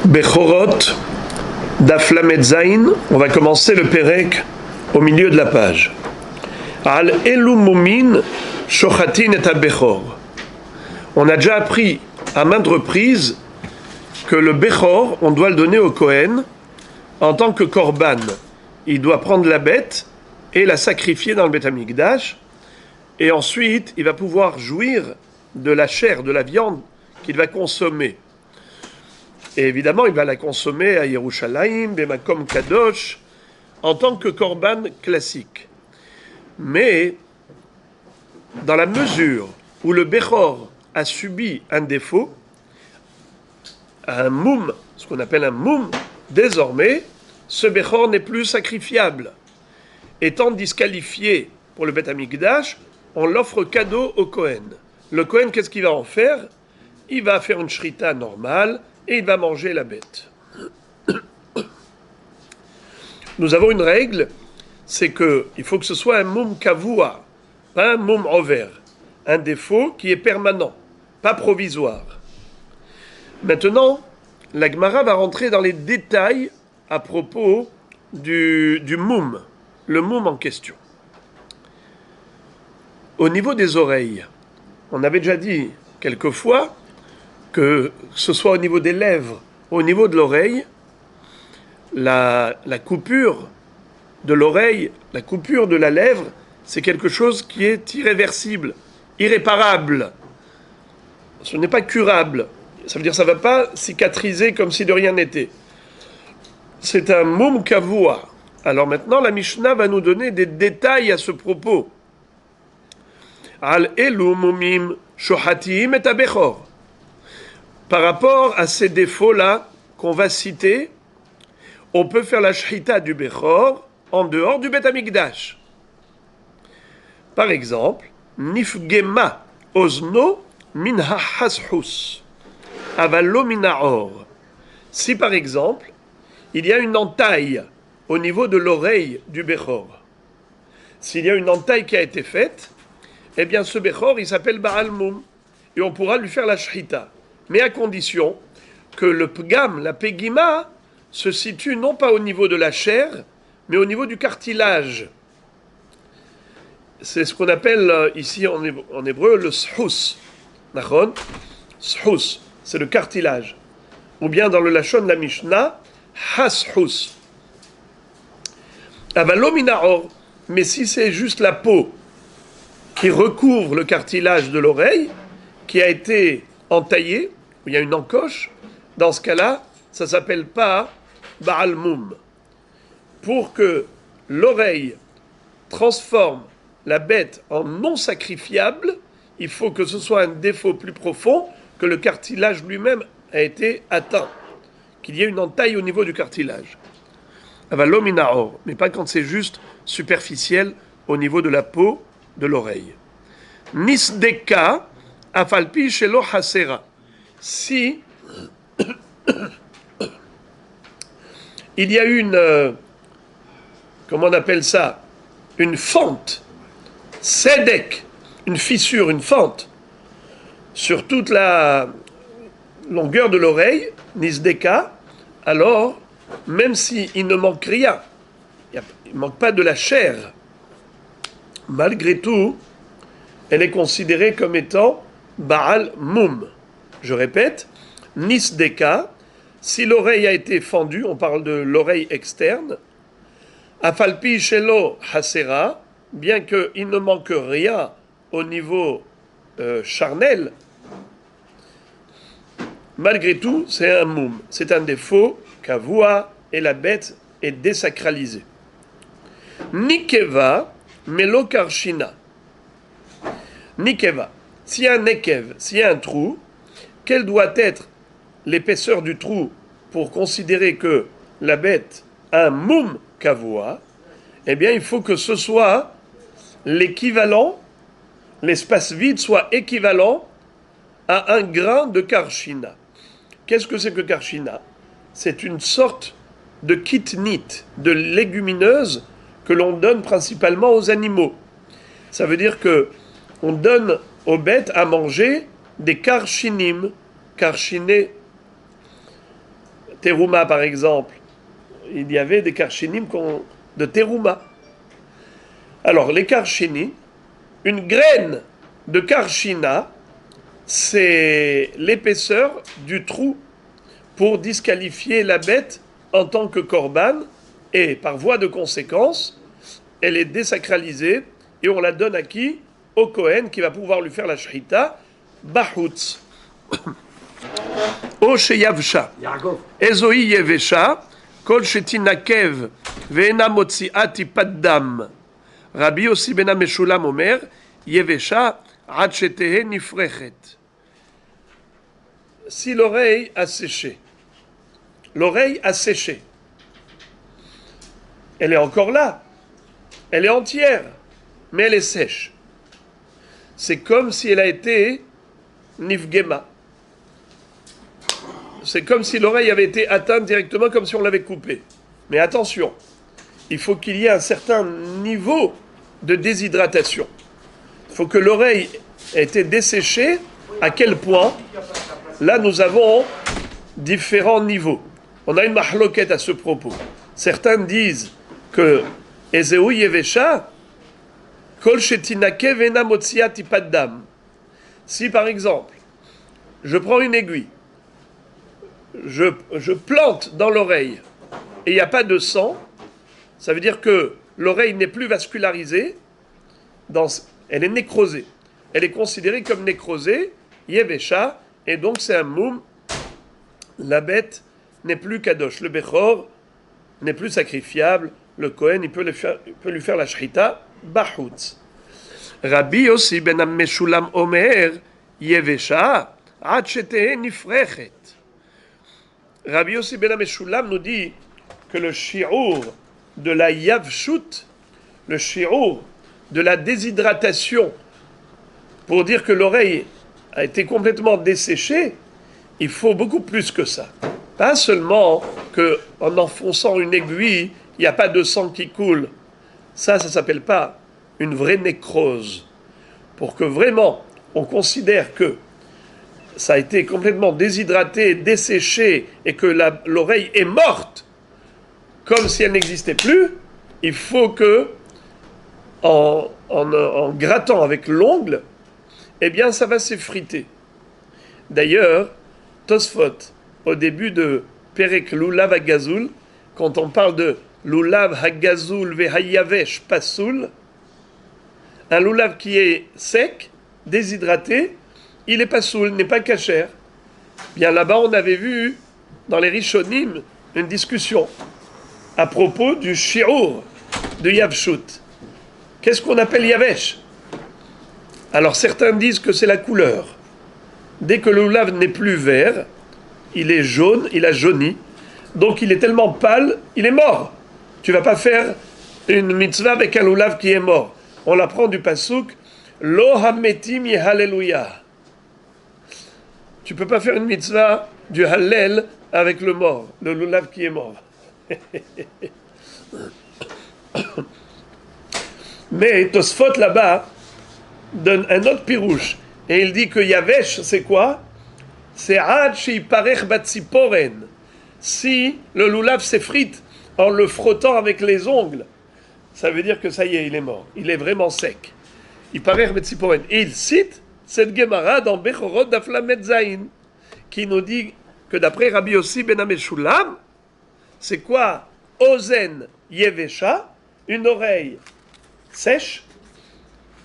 Bechorot, Daf Lamed Zayin, on va commencer le Perek au milieu de la page. Al Elu Mumin Shochatin et Bechor. On a déjà appris à maintes reprises que le Bechor, on doit le donner au Kohen en tant que Korban. Il doit prendre la bête et la sacrifier dans le Beth Amikdash, et ensuite il va pouvoir jouir de la chair, de la viande qu'il va consommer. Et évidemment, il va la consommer à Yerushalayim, Bemakom Kadosh, en tant que korban classique. Mais, dans la mesure où le Bechor a subi un défaut, un moum, ce qu'on appelle un moum, désormais, ce Bechor n'est plus sacrifiable. Étant disqualifié pour le Beth Amikdash, on l'offre cadeau au Kohen. Le Kohen, qu'est-ce qu'il va en faire? Il va faire une shrita normale, et il va manger la bête. Nous avons une règle, c'est qu'il faut que ce soit un moum kavua, pas un moum over, un défaut qui est permanent, pas provisoire. Maintenant, la Gemara va rentrer dans les détails à propos du moum, le moum en question. Au niveau des oreilles, on avait déjà dit quelquefois que ce soit au niveau des lèvres, au niveau de l'oreille, la coupure de l'oreille, la coupure de la lèvre, c'est quelque chose qui est irréversible, irréparable. Ce n'est pas curable. Ça veut dire que ça ne va pas cicatriser comme si de rien n'était. C'est un moum kavua. Alors maintenant, la Mishnah va nous donner des détails à ce propos. Al elu mumim shohatim et abechor. Par rapport à ces défauts-là qu'on va citer, on peut faire la shrita du Bechor en dehors du Beth Amikdash. Par exemple, nifgema ozno min hashus avalo min haor. Si par exemple, il y a une entaille au niveau de l'oreille du Bechor, s'il y a une entaille qui a été faite, eh bien ce Bechor, il s'appelle Baal Moum, et on pourra lui faire la shrita. Mais à condition que le pgam, la pegima, se situe non pas au niveau de la chair, mais au niveau du cartilage. C'est ce qu'on appelle ici en hébreu le shus. Nachon? Shus, c'est le cartilage. Ou bien dans le lachon de la Mishnah, hashus. Avalominaor. Mais si c'est juste la peau qui recouvre le cartilage de l'oreille, qui a été entaillé, où il y a une encoche, dans ce cas-là, ça ne s'appelle pas Baal Moum. Pour que l'oreille transforme la bête en non sacrifiable, il faut que ce soit un défaut plus profond, que le cartilage lui-même a été atteint, qu'il y ait une entaille au niveau du cartilage. Avalominaor, mais pas quand c'est juste superficiel au niveau de la peau de l'oreille. Nisdeka afalpi shelo hasera. Si il y a une, comment on appelle ça, une fente, sedek, une fissure, une fente, sur toute la longueur de l'oreille, nisdeka, alors, même s'il ne manque rien, il ne manque pas de la chair, malgré tout, elle est considérée comme étant Baal Moum. Je répète, Nisdeka, si l'oreille a été fendue, on parle de l'oreille externe, Afalpi Shelo Hasera, bien qu'il ne manque rien au niveau charnel, malgré tout, c'est un moum, c'est un défaut, kavua, et la bête est désacralisée. Nikeva, Melo Karshina. Nikeva, s'il y a un nekev, s'il y a un trou, quelle doit être l'épaisseur du trou pour considérer que la bête a un moum kavua? Eh bien, il faut que ce soit l'équivalent, l'espace vide soit équivalent à un grain de karshina. Qu'est-ce que c'est que karshina? C'est une sorte de kitnit, de légumineuse que l'on donne principalement aux animaux. Ça veut dire que on donne aux bêtes à manger des karshinim, karshiné, Terouma, par exemple, il y avait des karchinim de terouma. Alors, les karchinim, une graine de karchina, c'est l'épaisseur du trou pour disqualifier la bête en tant que korban, et par voie de conséquence, elle est désacralisée, et on la donne à qui? Au Kohen, qui va pouvoir lui faire la shrita, bahutz. O sheyavsha. Ezoi yevesha, kol shetinakev, ve'ena motzi'ati paddam. Rabbi Yossi ben Meshulam omer, yevesha, ad shetehe nifrechet. Si l'oreille a séché, elle est encore là, elle est entière, mais elle est sèche. C'est comme si elle a été nifgema. C'est comme si l'oreille avait été atteinte directement, comme si on l'avait coupée. Mais attention, il faut qu'il y ait un certain niveau de déshydratation. Il faut que l'oreille ait été desséchée. À quel point? Là, nous avons différents niveaux. On a une mahloket à ce propos. Certains disent que Ezeu Yevesha, Kol Shetinake Vena Motziati Paddam. Si par exemple, je prends une aiguille, je plante dans l'oreille et il n'y a pas de sang, ça veut dire que l'oreille n'est plus vascularisée, elle est nécrosée. Elle est considérée comme nécrosée, Yevesha, et donc c'est un moum. La bête n'est plus kadosh. Le bechor n'est plus sacrifiable. Le Kohen, il peut lui faire la shrita, bahutz. Rabbi Yossi ben Meshulam omer, yevesha, ad shetehe nifrechet. Rabbi Yossi ben Meshulam nous dit que le shi'ur de la yavshut, le shi'ur de la déshydratation, pour dire que l'oreille a été complètement desséchée, il faut beaucoup plus que ça. Pas seulement qu'en enfonçant une aiguille, il n'y a pas de sang qui coule. Ça ne s'appelle pas une vraie nécrose. Pour que vraiment on considère que ça a été complètement déshydraté, desséché, et que l'oreille est morte, comme si elle n'existait plus, il faut que, en grattant avec l'ongle, eh bien ça va s'effriter. D'ailleurs, Tosfot, au début de Perek Lulav Hagazul, quand on parle de Lulav Hagazul Vehayavesh Pasul, un lulav qui est sec, déshydraté, il est pasoul, n'est pas cachère. Bien là-bas, on avait vu dans les Rishonim une discussion à propos du shi'ur de Yavshut. Qu'est-ce qu'on appelle Yavesh? Alors certains disent que c'est la couleur. Dès que le lulav n'est plus vert, il est jaune, il a jauni, donc il est tellement pâle, il est mort. Tu ne vas pas faire une mitzvah avec un lulav qui est mort. On l'apprend du pasuk, Lo hametim yehalleluya. Tu ne peux pas faire une mitzvah du hallel avec le mort, le lulav qui est mort. Mais Tosfot là-bas donne un autre pirouche. Et il dit que Yavesh, c'est quoi? C'est Ad Sheiparech Batsiporen. Si le lulav s'effrite en le frottant avec les ongles, ça veut dire que ça y est, il est mort. Il est vraiment sec. Iparech Batsiporen. Et il cite cette Gemara dans Bechorot d'Aflamet Zain, qui nous dit que d'après Rabbi Yossi ben Meshulam, c'est quoi? Ozen Yevesha, une oreille sèche,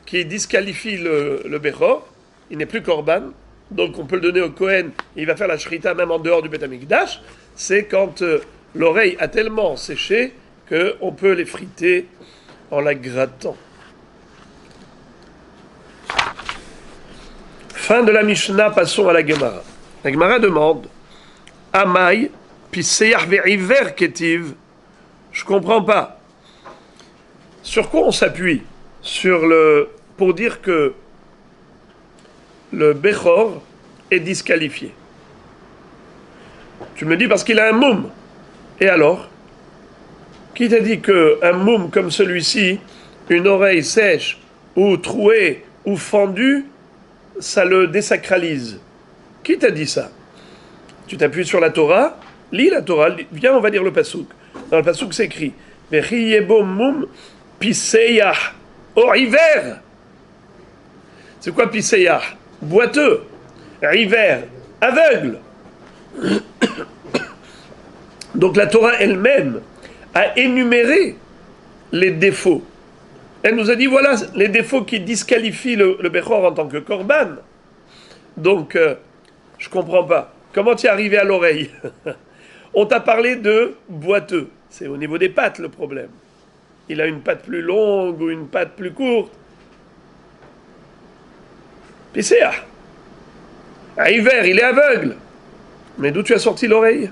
qui disqualifie le Bechor. Il n'est plus korban, donc on peut le donner au Kohen, il va faire la shrita même en dehors du Beth Amikdash. C'est quand l'oreille a tellement séché qu'on peut les friter en la grattant. Fin de la Mishnah, passons à la Gemara. La Gemara demande Amai, piseyach ve'iver ketiv. Je ne comprends pas. Sur quoi on s'appuie? Pour dire que le Bechor est disqualifié. Tu me dis parce qu'il a un moum. Et alors? Qui t'a dit qu'un moum comme celui-ci, une oreille sèche, ou trouée, ou fendue, ça le désacralise? Qui t'a dit ça? Tu t'appuies sur la Torah? Lis la Torah, viens, on va lire le pasouk. Dans le pasouk, c'est écrit Vechiyebo mum piseyah, or hiver. C'est quoi piseyah? Boiteux, hiver, aveugle. Donc la Torah elle-même a énuméré les défauts. Elle nous a dit voilà les défauts qui disqualifient le Bechor en tant que korban. Donc, je comprends pas. Comment tu es arrivé à l'oreille? On t'a parlé de boiteux. C'est au niveau des pattes le problème. Il a une patte plus longue ou une patte plus courte. Pisséa. À hiver, il est aveugle. Mais d'où tu as sorti l'oreille?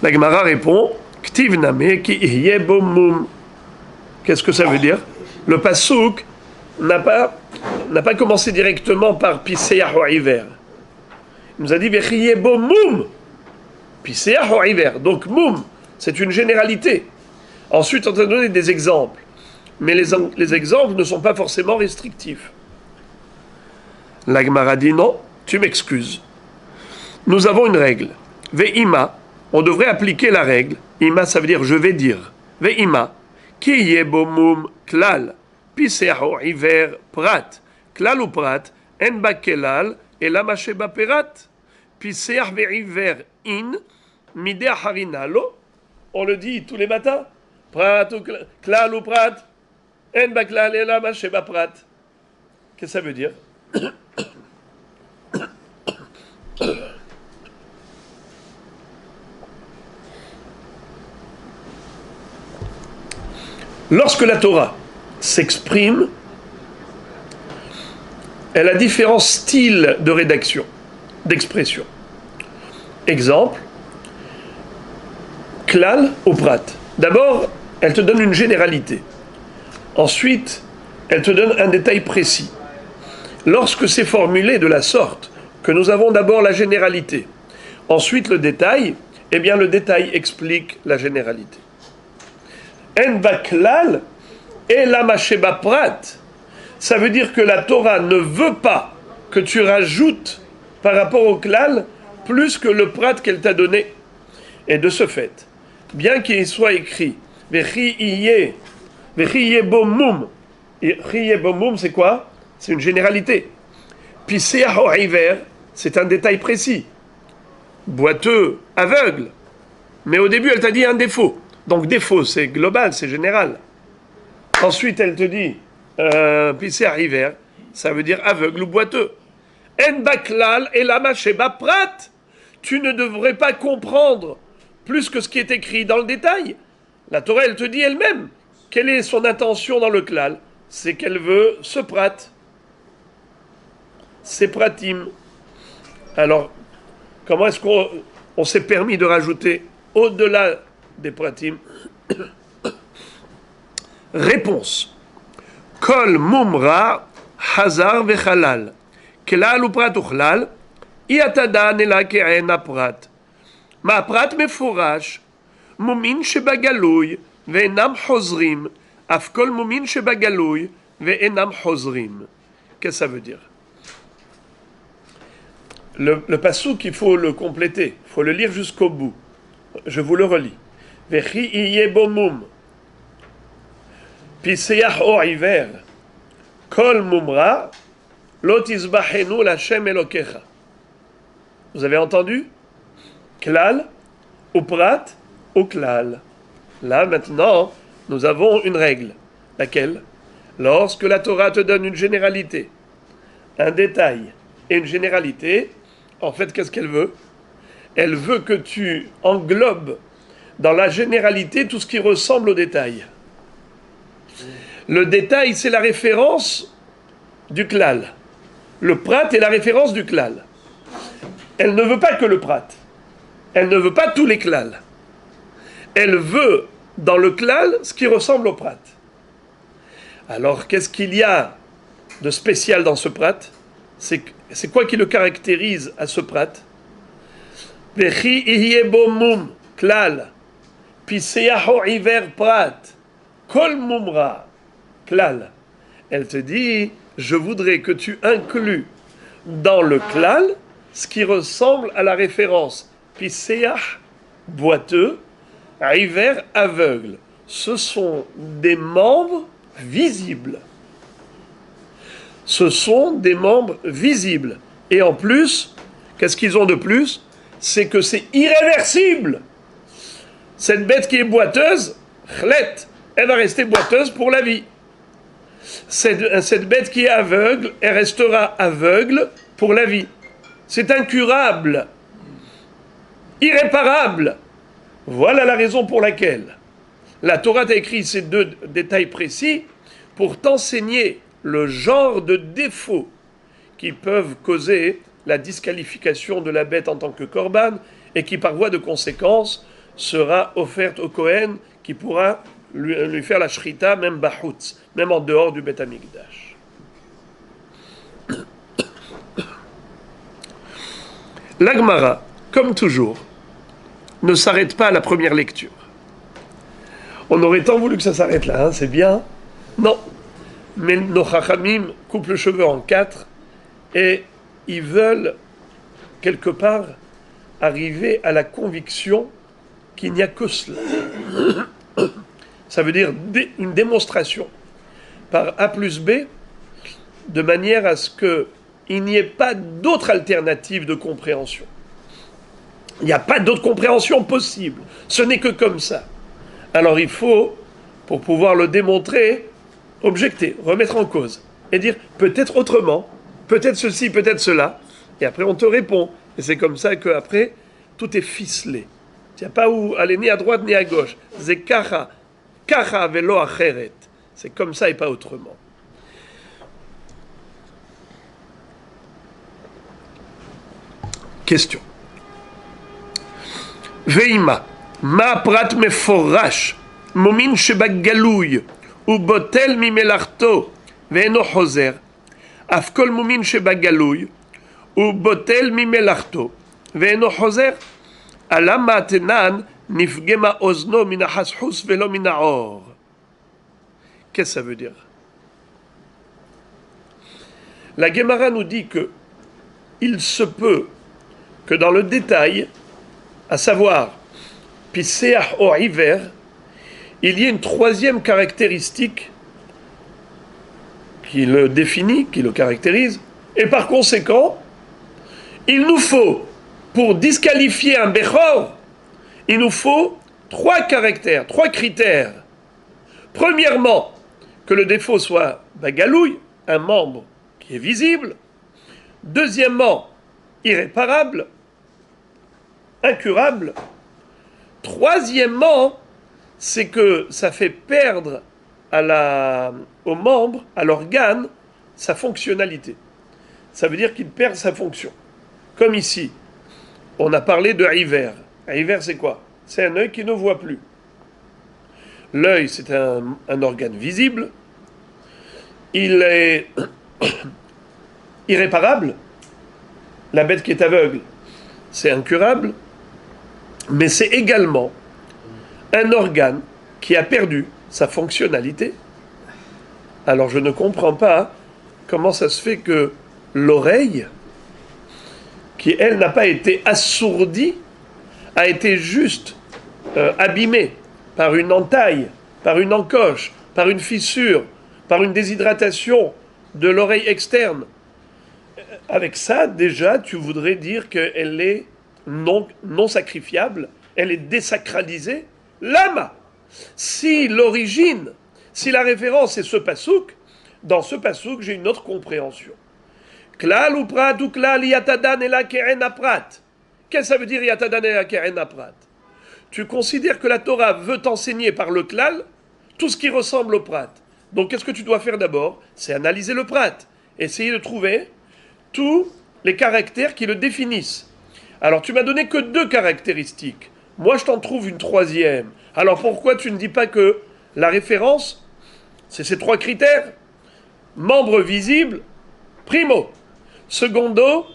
La Gemara répond Ktiv name ki ihye bo mum. Qu'est-ce que ça veut dire? Le pasouk n'a pas commencé directement par Pisséa ou hiver. Il nous a dit Vechiye bo mum. Pisséa ou hiver. Donc mum, c'est une généralité. Ensuite, on t'a donné des exemples. Mais les exemples ne sont pas forcément restrictifs. La Gemara dit non, tu m'excuses. Nous avons une règle. Ve'ima, on devrait appliquer la règle. Ima, ça veut dire je vais dire. Ve'ima, ki yebo mum klal, piseho hiver prat. Klal ou prat, en ba kelal, et la mache ba perat. Piseah ve'iver in, mide harinalo. On le dit tous les matins. Prat ou klal ou prat, en ba klal, et la mache ba prat. Qu'est-ce que ça veut dire? Lorsque la Torah s'exprime, elle a différents styles de rédaction, d'expression. Exemple, klal ou prat. D'abord, elle te donne une généralité. Ensuite, elle te donne un détail précis. Lorsque c'est formulé de la sorte que nous avons d'abord la généralité, ensuite le détail, eh bien le détail explique la généralité. En baklal et la macheba prat, ça veut dire que la Torah ne veut pas que tu rajoutes par rapport au klal plus que le prat qu'elle t'a donné. Et de ce fait, bien qu'il soit écrit Vechiye bomum, Vechiye bomum c'est quoi? C'est une généralité. Pisséa ou hiver, c'est un détail précis. Boiteux, aveugle. Mais au début, elle t'a dit un défaut. Donc défaut, c'est global, c'est général. Ensuite, elle te dit Pisséa hiver, ça veut dire aveugle ou boiteux. En baklal et la macheba prat. Tu ne devrais pas comprendre plus que ce qui est écrit dans le détail. La Torah, elle te dit elle-même. Quelle est son intention dans le klal? C'est qu'elle veut ce prat. C'est pratim. Alors, comment est-ce qu'on s'est permis de rajouter au-delà des pratim? Réponse. Kol mumra hazar vechalal. Klal ou prat uchlal. Iatada nela ke'ena prat. Ma prat meforash. Mumin shebagaloy ve'enam hozrim. Afkol mumin shebagaloy ve'enam hozrim. Qu'est-ce que ça veut dire? Le pasouk, il faut le compléter, il faut le lire jusqu'au bout. Je vous le relis. Vechi iye bomum, piseyach o hiver, kol mumra, lot izbachenu l'Hashem Elokecha. Vous avez entendu? Klal, ou prat, ou klal. Là, maintenant, nous avons une règle. Laquelle? Lorsque la Torah te donne une généralité, un détail et une généralité, en fait, qu'est-ce qu'elle veut? Elle veut que tu englobes dans la généralité tout ce qui ressemble au détail. Le détail, c'est la référence du klal. Le prat est la référence du klal. Elle ne veut pas que le prat. Elle ne veut pas tous les klal. Elle veut, dans le klal, ce qui ressemble au prat. Alors, qu'est-ce qu'il y a de spécial dans ce prat? C'est quoi qui le caractérise à ce prat? Vechi ihye bomum klal, piseaho hiver prat, kol mumra klal. Elle te dit, je voudrais que tu inclues dans le klal ce qui ressemble à la référence. Piseach, boiteux, Iver, aveugle. Ce sont des membres visibles. Ce sont des membres visibles. Et en plus, qu'est-ce qu'ils ont de plus? C'est que c'est irréversible. Cette bête qui est boiteuse, chlet, elle va rester boiteuse pour la vie. Cette bête qui est aveugle, elle restera aveugle pour la vie. C'est incurable, irréparable. Voilà la raison pour laquelle la Torah t'a écrit ces deux détails précis pour t'enseigner le genre de défauts qui peuvent causer la disqualification de la bête en tant que korban et qui, par voie de conséquence, sera offerte au Kohen qui pourra lui faire la shrita, même bahutz, même en dehors du Beth Amikdash. La Gemara, comme toujours, ne s'arrête pas à la première lecture. On aurait tant voulu que ça s'arrête là, hein, c'est bien. Non. Mais nos chachamim coupent le cheveu en quatre et ils veulent, quelque part, arriver à la conviction qu'il n'y a que cela. Ça veut dire une démonstration par A plus B, de manière à ce qu'il n'y ait pas d'autre alternative de compréhension. Il n'y a pas d'autre compréhension possible. Ce n'est que comme ça. Alors il faut, pour pouvoir le démontrer, objecter, remettre en cause, et dire peut-être autrement, peut-être ceci, peut-être cela, et après on te répond. Et c'est comme ça qu'après, tout est ficelé. Il n'y a pas où aller ni à droite ni à gauche. Zekacha, kacha velo acheret. C'est comme ça et pas autrement. Question. Veima, ma prat meforash, momin shebagalouy, ou botel mimelarto, ve'eno choser, afkol momin shebagalouy, ou botel mimelarto, ve'eno choser, alama atenan nifgema ozno mina hashus velo mina or. Qu'est-ce que ça veut dire? La Gemara nous dit que il se peut que dans le détail, à savoir Piseach ou Iver, il y ait une troisième caractéristique qui le définit, qui le caractérise, et par conséquent, il nous faut, pour disqualifier un Bechor, il nous faut trois caractères, trois critères. Premièrement, que le défaut soit bagalouille, un membre qui est visible. Deuxièmement, irréparable, incurable. Troisièmement, c'est que ça fait perdre au membre, à l'organe, sa fonctionnalité. Ça veut dire qu'il perd sa fonction. Comme ici, on a parlé de Iver. Iver, c'est quoi? C'est un œil qui ne voit plus. L'œil, c'est un organe visible. Il est irréparable. La bête qui est aveugle, c'est incurable. Mais c'est également un organe qui a perdu sa fonctionnalité. Alors je ne comprends pas comment ça se fait que l'oreille, qui elle n'a pas été assourdie, a été juste abîmée par une entaille, par une encoche, par une fissure, par une déshydratation de l'oreille externe. Avec ça, déjà, tu voudrais dire qu'elle est non sacrifiable, elle est désacralisée. Lama, si l'origine, si la référence est ce pasouk, dans ce pasouk, j'ai une autre compréhension. Klal ou prat ou klal yatadan et la keren aprat. Qu'est-ce que ça veut dire yatadan et la keren aprat? Tu considères que la Torah veut t'enseigner par le klal tout ce qui ressemble au prat. Donc qu'est-ce que tu dois faire d'abord? C'est analyser le prat. Essayer de trouver tous les caractères qui le définissent. Alors tu m'as donné que deux caractéristiques. Moi je t'en trouve une troisième. Alors pourquoi tu ne dis pas que la référence, c'est ces trois critères? Membre visible, primo. Secondo,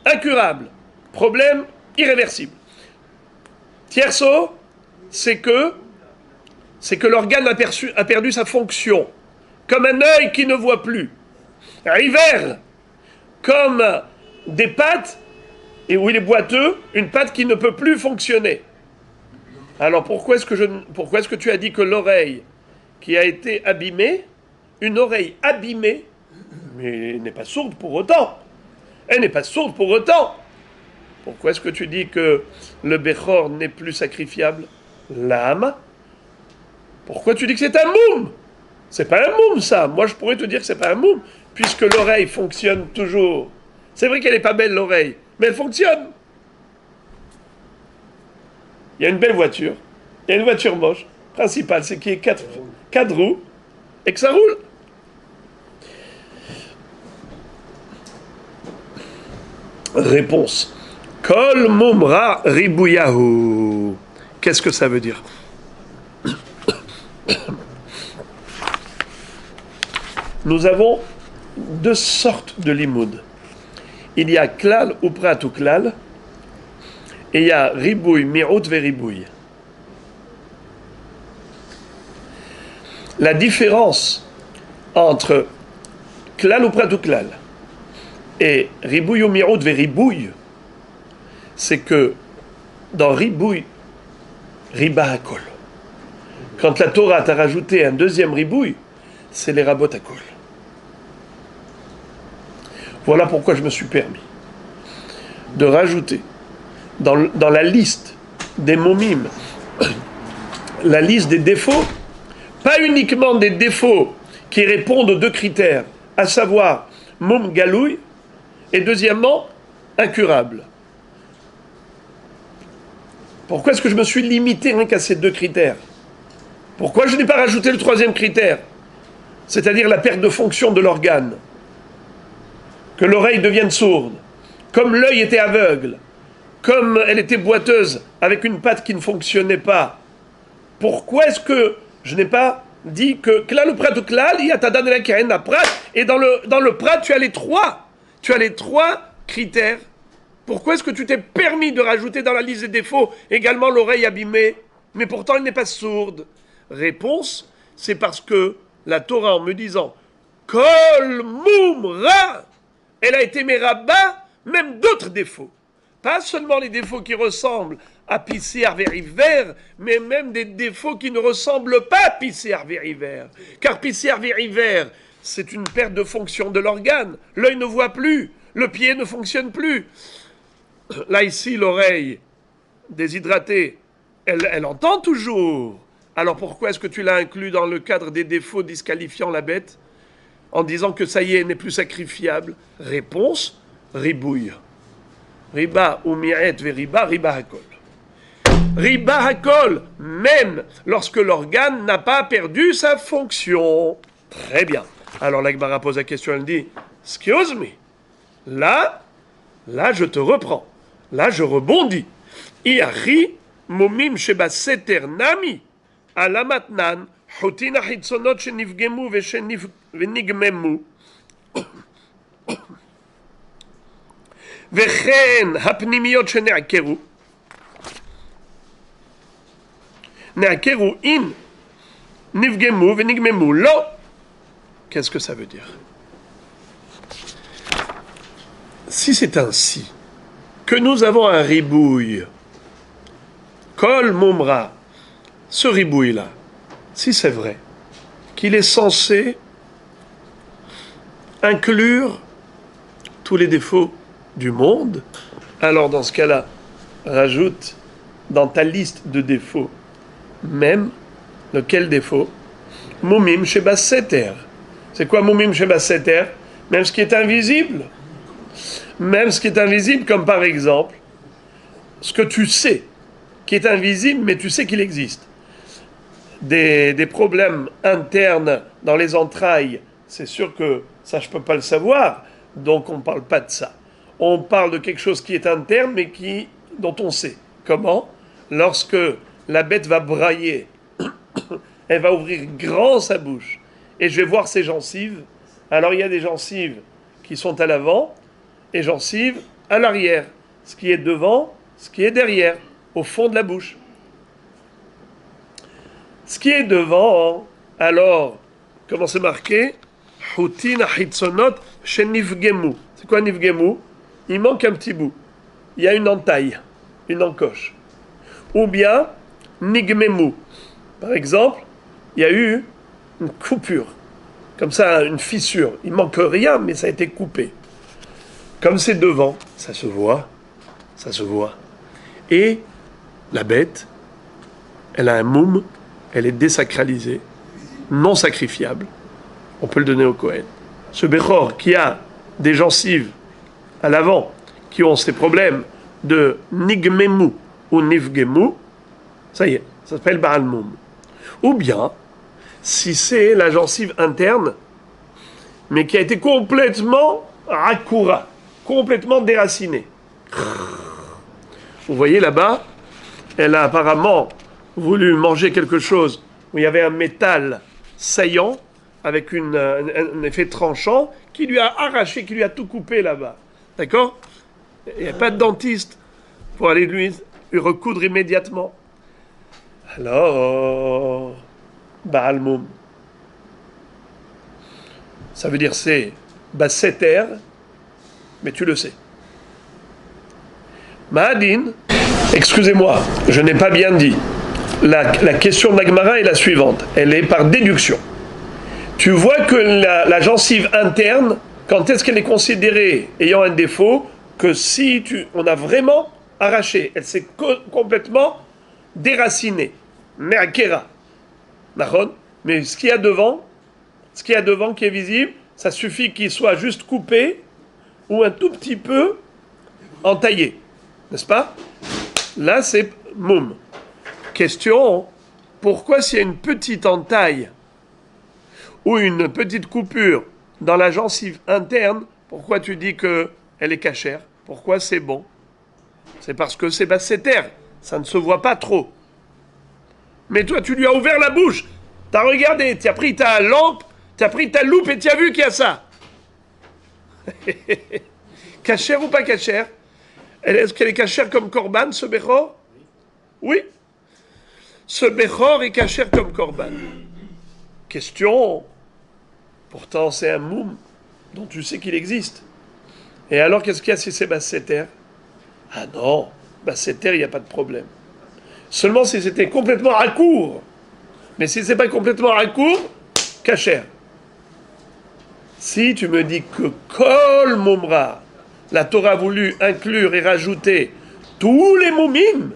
incurable. Problème, irréversible. Tierso, c'est que l'organe a perdu sa fonction. Comme un œil qui ne voit plus. Iver, comme des pattes et où il est boiteux, une patte qui ne peut plus fonctionner. Alors pourquoi est-ce que tu as dit que l'oreille qui a été abîmée, une oreille abîmée, mais elle n'est pas sourde pour autant. Elle n'est pas sourde pour autant. Pourquoi est-ce que tu dis que le Bechor n'est plus sacrifiable? L'âme. Pourquoi tu dis que c'est un moum? C'est pas un moum, ça. Moi, je pourrais te dire que c'est pas un moum, puisque l'oreille fonctionne toujours. C'est vrai qu'elle n'est pas belle, l'oreille, mais elle fonctionne. Il y a une belle voiture, il y a une voiture moche. Principale, c'est qu'il y ait quatre roues et que ça roule. Réponse. Kol mumra ribouyahu. Qu'est-ce que ça veut dire? Nous avons deux sortes de limoud. Il y a klal ou prat ou klal, et il y a ribouille, mi'out ve ribouille. La différence entre klal ou prat ou klal et ribouille ou mi'out ve ribouille, c'est que dans ribouille, riba hakol. Quand la Torah t'a rajouté un deuxième ribouille, c'est les rabot hakol. Voilà pourquoi je me suis permis de rajouter dans la liste des momim, la liste des défauts, pas uniquement des défauts qui répondent aux deux critères, à savoir mom galouille et deuxièmement incurable. Pourquoi est-ce que je me suis limité rien qu'à ces deux critères? Pourquoi je n'ai pas rajouté le troisième critère, c'est-à-dire la perte de fonction de l'organe, que l'oreille devienne sourde, comme l'œil était aveugle, comme elle était boiteuse avec une patte qui ne fonctionnait pas? Pourquoi est-ce que je n'ai pas dit que klal ou prat ou klal, il y a tadan la keren la prat, et dans le prat tu as les trois critères? Pourquoi est-ce que tu t'es permis de rajouter dans la liste des défauts également l'oreille abîmée, mais pourtant elle n'est pas sourde? Réponse, c'est parce que la Torah, en me disant Kol Mumra, elle a été mes rabats, même d'autres défauts. Pas seulement les défauts qui ressemblent à pisser Arveriver, mais même des défauts qui ne ressemblent pas à pisser Arveriver. Car pisser Arveriver, c'est une perte de fonction de l'organe. L'œil ne voit plus, le pied ne fonctionne plus. Là, ici, l'oreille déshydratée, elle entend toujours. Alors pourquoi est-ce que tu l'as inclus dans le cadre des défauts disqualifiant la bête, en disant que ça y est, elle n'est plus sacrifiable? Réponse, ribouille. Riba ou mi'et ve riba, riba hakol. Riba hakol, même lorsque l'organe n'a pas perdu sa fonction. Très bien. Alors la Gemara pose la question, elle dit, excuse me, là, je te reprends. Là, je rebondis. Iari momim sheba seter nami alamatnan hotin achitzonot shenifgemu ונגממו וכן הפנימיות שנעקרו in נפגמו ונגממו לא. Qu'est-ce que ça veut dire? Si c'est ainsi que nous avons un ribouille, Kol Mumra, ce ribouille-là, si c'est vrai qu'il est censé inclure tous les défauts du monde, alors dans ce cas-là, rajoute dans ta liste de défauts même lequel défaut? Mumim sheba seter. C'est quoi Mumim sheba seter? Même ce qui est invisible. Même ce qui est invisible, comme par exemple ce que tu sais qui est invisible, mais tu sais qu'il existe. Des problèmes internes dans les entrailles, c'est sûr que ça, je ne peux pas le savoir, donc on ne parle pas de ça. On parle de quelque chose qui est interne, mais dont on sait. Comment? Lorsque la bête va brailler, elle va ouvrir grand sa bouche, et je vais voir ses gencives. Alors il y a des gencives qui sont à l'avant, et gencives à l'arrière. Ce qui est devant, ce qui est derrière, au fond de la bouche. Ce qui est devant, alors, comment c'est marqué? Hutin achitzonot shenifgemu. C'est quoi nifgemu? Il manque un petit bout. il y a une entaille, une encoche. Ou bien, nigmemu. Par exemple, il y a eu une coupure. Comme ça, une fissure. Il manque rien, mais ça a été coupé. Comme c'est devant, ça se voit. Ça se voit. Et la bête, elle a un moum, elle est désacralisée, non sacrifiable. On peut le donner au Kohen. Ce Bechor qui a des gencives à l'avant, qui ont ces problèmes de nigmemu ou nifgemu, ça y est, ça s'appelle Baal Moum. Ou bien, si c'est la gencive interne, mais qui a été complètement rakura, complètement déracinée. Vous voyez là-bas, elle a apparemment voulu manger quelque chose où il y avait un métal saillant, avec un effet tranchant, qui lui a arraché, qui lui a tout coupé là-bas. D'accord? Il n'y a pas de dentiste pour aller lui recoudre immédiatement. Alors, Baal Moum. Ça veut dire c'est Basseter, mais tu le sais. Mahadin, excusez-moi, je n'ai pas bien dit. La question d'Agmara est la suivante. Elle est par déduction. Tu vois que la gencive interne, quand est-ce qu'elle est considérée ayant un défaut? Que si on a vraiment arraché, elle s'est complètement déracinée. Me'akera. Mais ce qu'il y a devant, qui est visible, ça suffit qu'il soit juste coupé ou un tout petit peu entaillé. N'est-ce pas? Là, c'est moum. Question, pourquoi s'il y a une petite entaille ou une petite coupure dans la gencive interne, pourquoi tu dis qu'elle est cachère? Pourquoi c'est bon? C'est parce que c'est basséter, ça ne se voit pas trop. Mais toi, tu lui as ouvert la bouche, tu as regardé, tu as pris ta lampe, tu as pris ta loupe et tu as vu qu'il y a ça. Cachère ou pas cachère? Est-ce qu'elle est cachère comme korban, ce Bechor? Oui. Ce Bechor est cachère comme korban. Question. Pourtant, c'est un moum dont tu sais qu'il existe. Et alors, qu'est-ce qu'il y a si c'est basséter? Ah non, basséter, il n'y a pas de problème. Seulement si c'était complètement à court. Mais si c'est pas complètement à court, cachère. Si tu me dis que Kol Mumra, la Torah a voulu inclure et rajouter tous les moumim,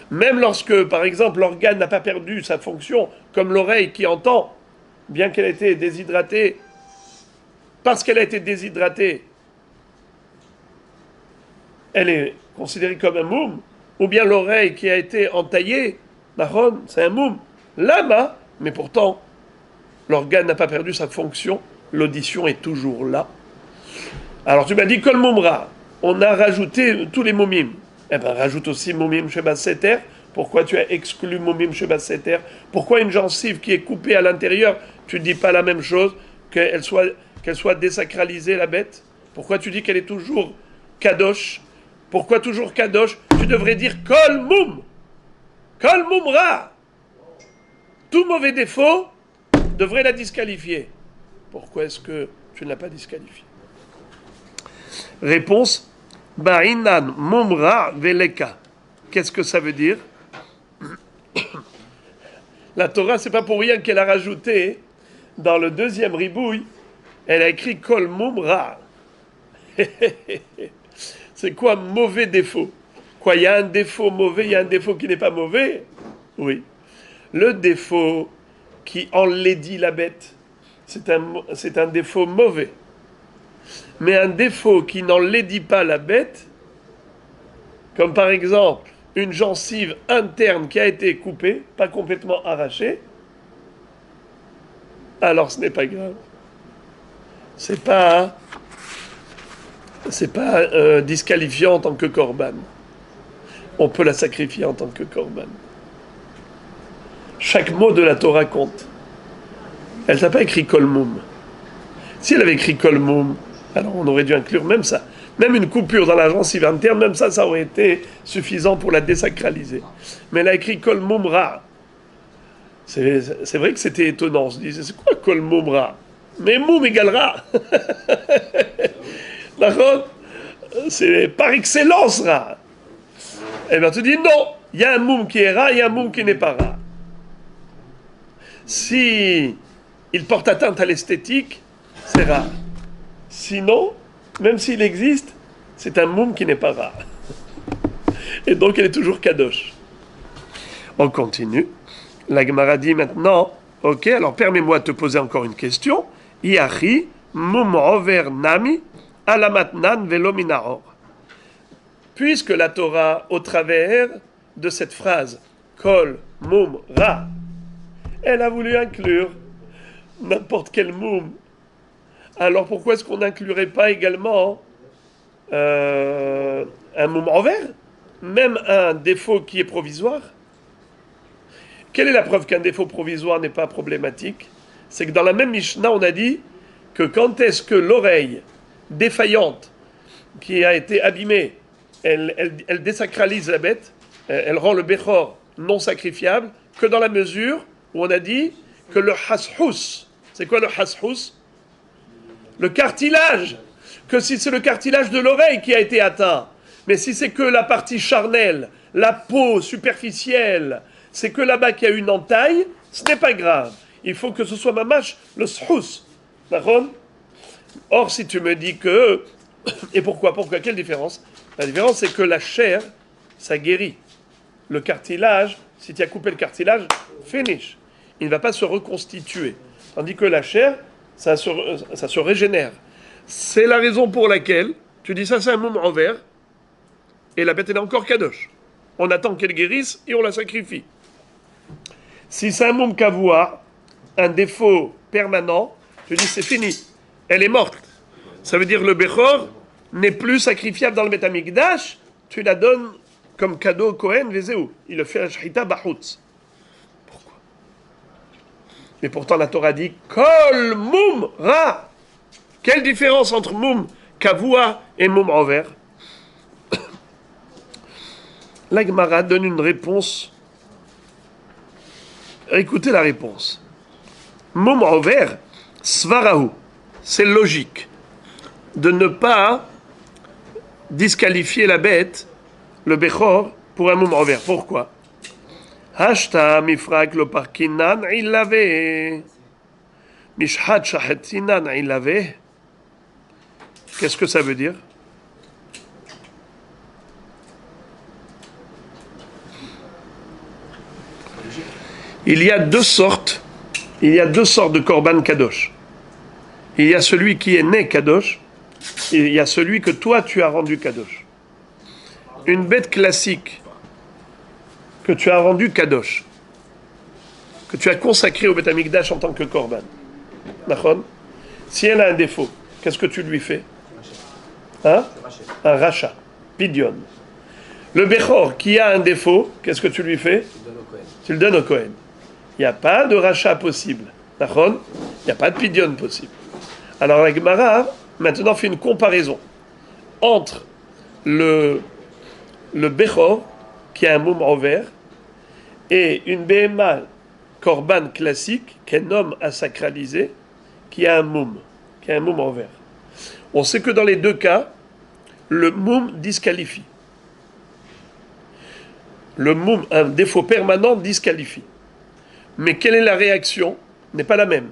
même lorsque, par exemple, l'organe n'a pas perdu sa fonction, comme l'oreille qui entend, bien qu'elle ait été déshydratée, parce qu'elle a été déshydratée, elle est considérée comme un moum, ou bien l'oreille qui a été entaillée, marron, c'est un moum, lama, mais pourtant, l'organe n'a pas perdu sa fonction, l'audition est toujours là. Alors tu m'as dit Kol Mumra, on a rajouté tous les moumim. Eh bien, rajoute aussi moumim chez Basseter. Pourquoi tu as exclu moumim chez Basseter? Pourquoi une gencive qui est coupée à l'intérieur, tu ne dis pas la même chose, qu'elle soit désacralisée, la bête? Pourquoi tu dis qu'elle est toujours kadosh? Pourquoi toujours kadosh? Tu devrais dire Kol Mum, Kol Mumra. Tout mauvais défaut devrait la disqualifier. Pourquoi est-ce que tu ne l'as pas disqualifiée? Réponse, Ba'inan Mumra Veleka. Qu'est-ce que ça veut dire? La Torah, c'est pas pour rien qu'elle a rajouté, dans le deuxième ribouille, elle a écrit Kol Mumra. C'est quoi mauvais défaut? Quoi, il y a un défaut mauvais, il y a un défaut qui n'est pas mauvais? Oui. Le défaut qui enlaidit la bête, c'est un défaut mauvais. Mais un défaut qui n'enlaidit pas la bête, comme par exemple une gencive interne qui a été coupée, pas complètement arrachée, alors ce n'est pas grave. C'est pas disqualifiant en tant que korban. On peut la sacrifier en tant que korban. Chaque mot de la Torah compte. Elle n'a pas écrit Kol Mum. Si elle avait écrit Kol Mum, alors on aurait dû inclure même ça. Même une coupure dans la gencive interne, même ça aurait été suffisant pour la désacraliser. Mais elle a écrit Kol Mumra. C'est vrai que c'était étonnant. On se disait, c'est quoi Kol Mumra? Mais Mum égale Ra. D'accord? c'est par excellence ra. Eh bien, tu dis non, il y a un moum qui est ra, il y a un moum qui n'est pas ra. Si il porte atteinte à l'esthétique, c'est ra. Sinon, même s'il existe, c'est un moum qui n'est pas ra. Et donc, il est toujours kadosh. On continue. La Gemara dit maintenant, ok, alors permets-moi de te poser encore une question. Iachi, moum over nami, alamatnan velo minahor. Puisque la Torah, au travers de cette phrase, kol, moum, ra, elle a voulu inclure n'importe quel moum. Alors pourquoi est-ce qu'on n'inclurait pas également un moum envers, même un défaut qui est provisoire? Quelle est la preuve qu'un défaut provisoire n'est pas problématique? C'est que dans la même Mishnah, on a dit que quand est-ce que l'oreille défaillante, qui a été abîmée, elle désacralise la bête, elle rend le Bechor non sacrifiable, que dans la mesure où on a dit que le hashous, c'est quoi le hashous? Le cartilage, que si c'est le cartilage de l'oreille qui a été atteint, mais si c'est que la partie charnelle, la peau superficielle, c'est que là-bas qu'il y a une entaille, ce n'est pas grave. Il faut que ce soit mamash, le shous. D'accord? Or, si tu me dis que... Et pourquoi? Quelle différence? La différence, c'est que la chair, ça guérit. Le cartilage, si tu as coupé le cartilage, finish. Il ne va pas se reconstituer. Tandis que la chair, ça se régénère. C'est la raison pour laquelle tu dis ça, c'est un moum envers, et la bête, elle est encore kadosh. On attend qu'elle guérisse et on la sacrifie. Si c'est un moum kavoua, un défaut permanent, tu dis c'est fini. Elle est morte. Ça veut dire le Bechor n'est plus sacrifiable dans le Beth Amikdash, tu la donnes comme cadeau au Kohen, Vezeu. Il le fait à Shechita Bachutz. Pourquoi? Mais pourtant la Torah dit Kol Moum Ra. Quelle différence entre Moum Kavoua et Moum envers? La Gemara donne une réponse. Écoutez la réponse. Moum envers, Svarahu. C'est logique de ne pas disqualifier la bête, le Bechor, pour un moum envers. Pourquoi? Hashta mifrak lo parkinan ilave. Mishhat shahetinan ilave. Qu'est-ce que ça veut dire? Il y a deux sortes de korban kadosh. Il y a celui qui est né kadosh, et il y a celui que toi tu as rendu kadosh. Une bête classique que tu as rendue kadosh, que tu as consacrée au Beth Amikdash en tant que korban. D'accord? Si elle a un défaut, qu'est-ce que tu lui fais? Hein? Un rachat, pidyon. Le Bechor qui a un défaut, qu'est-ce que tu lui fais? Tu le donnes au Kohen. Il n'y a pas de rachat possible. D'accord? Il n'y a pas de pidyon possible. Alors la Gemara maintenant fait une comparaison entre le Bechor qui a un moum envers et une Behema korban classique qu'un homme a sacralisé qui a un moum envers. On sait que dans les deux cas, le moum disqualifie. Le moum, un défaut permanent, disqualifie. Mais quelle est la réaction? N'est pas la même.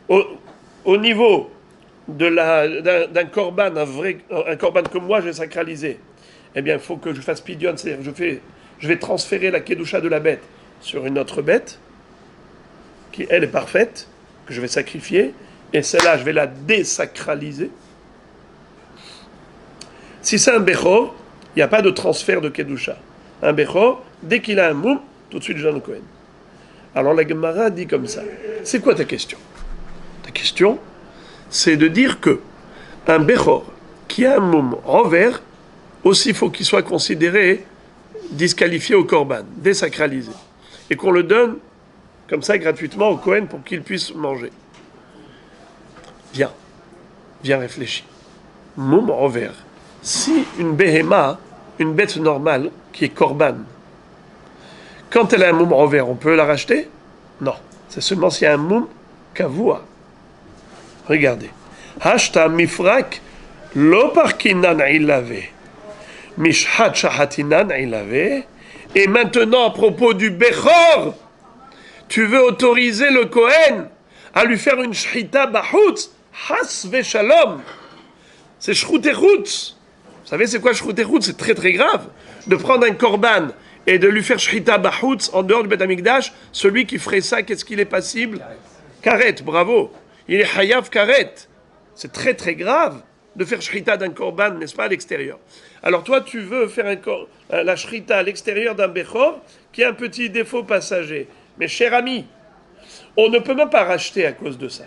Au niveau d'un korban, un korban que moi j'ai sacralisé, eh bien il faut que je fasse pidyon, c'est-à-dire je vais transférer la kedusha de la bête sur une autre bête, qui elle est parfaite, que je vais sacrifier, et celle-là je vais la désacraliser. Si c'est un Bechor, il n'y a pas de transfert de kedusha. Un Bechor, dès qu'il a un moum, tout de suite je donne au Kohen. Alors la Gemara dit comme ça. C'est quoi ta question? Ta question, c'est de dire que un Bechor qui a un moum envers, aussi faut qu'il soit considéré disqualifié au korban, désacralisé, et qu'on le donne comme ça gratuitement au Kohen pour qu'il puisse manger. Viens réfléchir. Moum envers. Si une Behema, une bête normale qui est korban, quand elle a un moum envers, on peut la racheter? Non. C'est seulement s'il y a un moum kavoua. Regardez. Hashta mifrak Lo parkinan ilave, mishhat shahatinan ilave. Et maintenant, à propos du Bechor, tu veux autoriser le Kohen à lui faire une shrita bahutz, has veshalom. C'est shrouterutz. Vous savez, c'est quoi shrouterutz? C'est très très grave. De prendre un korban et de lui faire shrita bahutz en dehors du Beth Amikdash. Celui qui ferait ça, qu'est-ce qu'il est passible? Karet, bravo. Il est hayav karet. C'est très très grave de faire shrita d'un korban, n'est-ce pas, à l'extérieur. Alors toi, tu veux faire la shrita à l'extérieur d'un bechor qui a un petit défaut passager. Mais cher ami, on ne peut même pas racheter à cause de ça.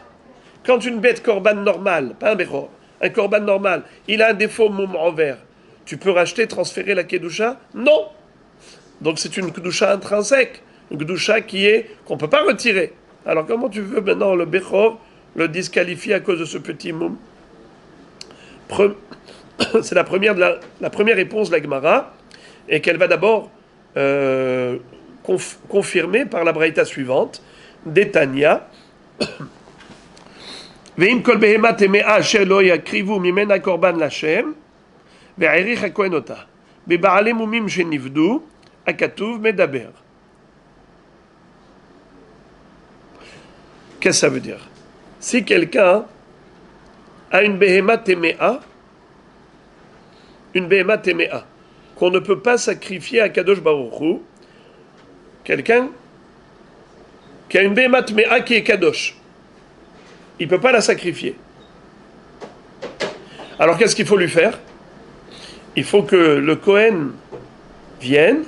Quand une bête korban normale, pas un bechor, un korban normal, il a un défaut moum envers, tu peux racheter, transférer la kedusha? Non. Donc c'est une kedusha intrinsèque, une kedusha qu'on ne peut pas retirer. Alors comment tu veux maintenant le bechor le disqualifier à cause de ce petit moum? C'est la première réponse de la Gemara, et qu'elle va d'abord confirmer par la braïta suivante, d'Etania. Ve'im kol behema temea asher lo yakrivu mimena korban lashem, ve'erich hakohen ota, beba'ale mumim shenivdu, akatuv medaber. Qu'est-ce que ça veut dire? Si quelqu'un a une behema temea, qu'on ne peut pas sacrifier à Kadosh Baruch Hu, quelqu'un qui a une behema temea qui est Kadosh, il ne peut pas la sacrifier. Alors qu'est-ce qu'il faut lui faire? Il faut que le Kohen vienne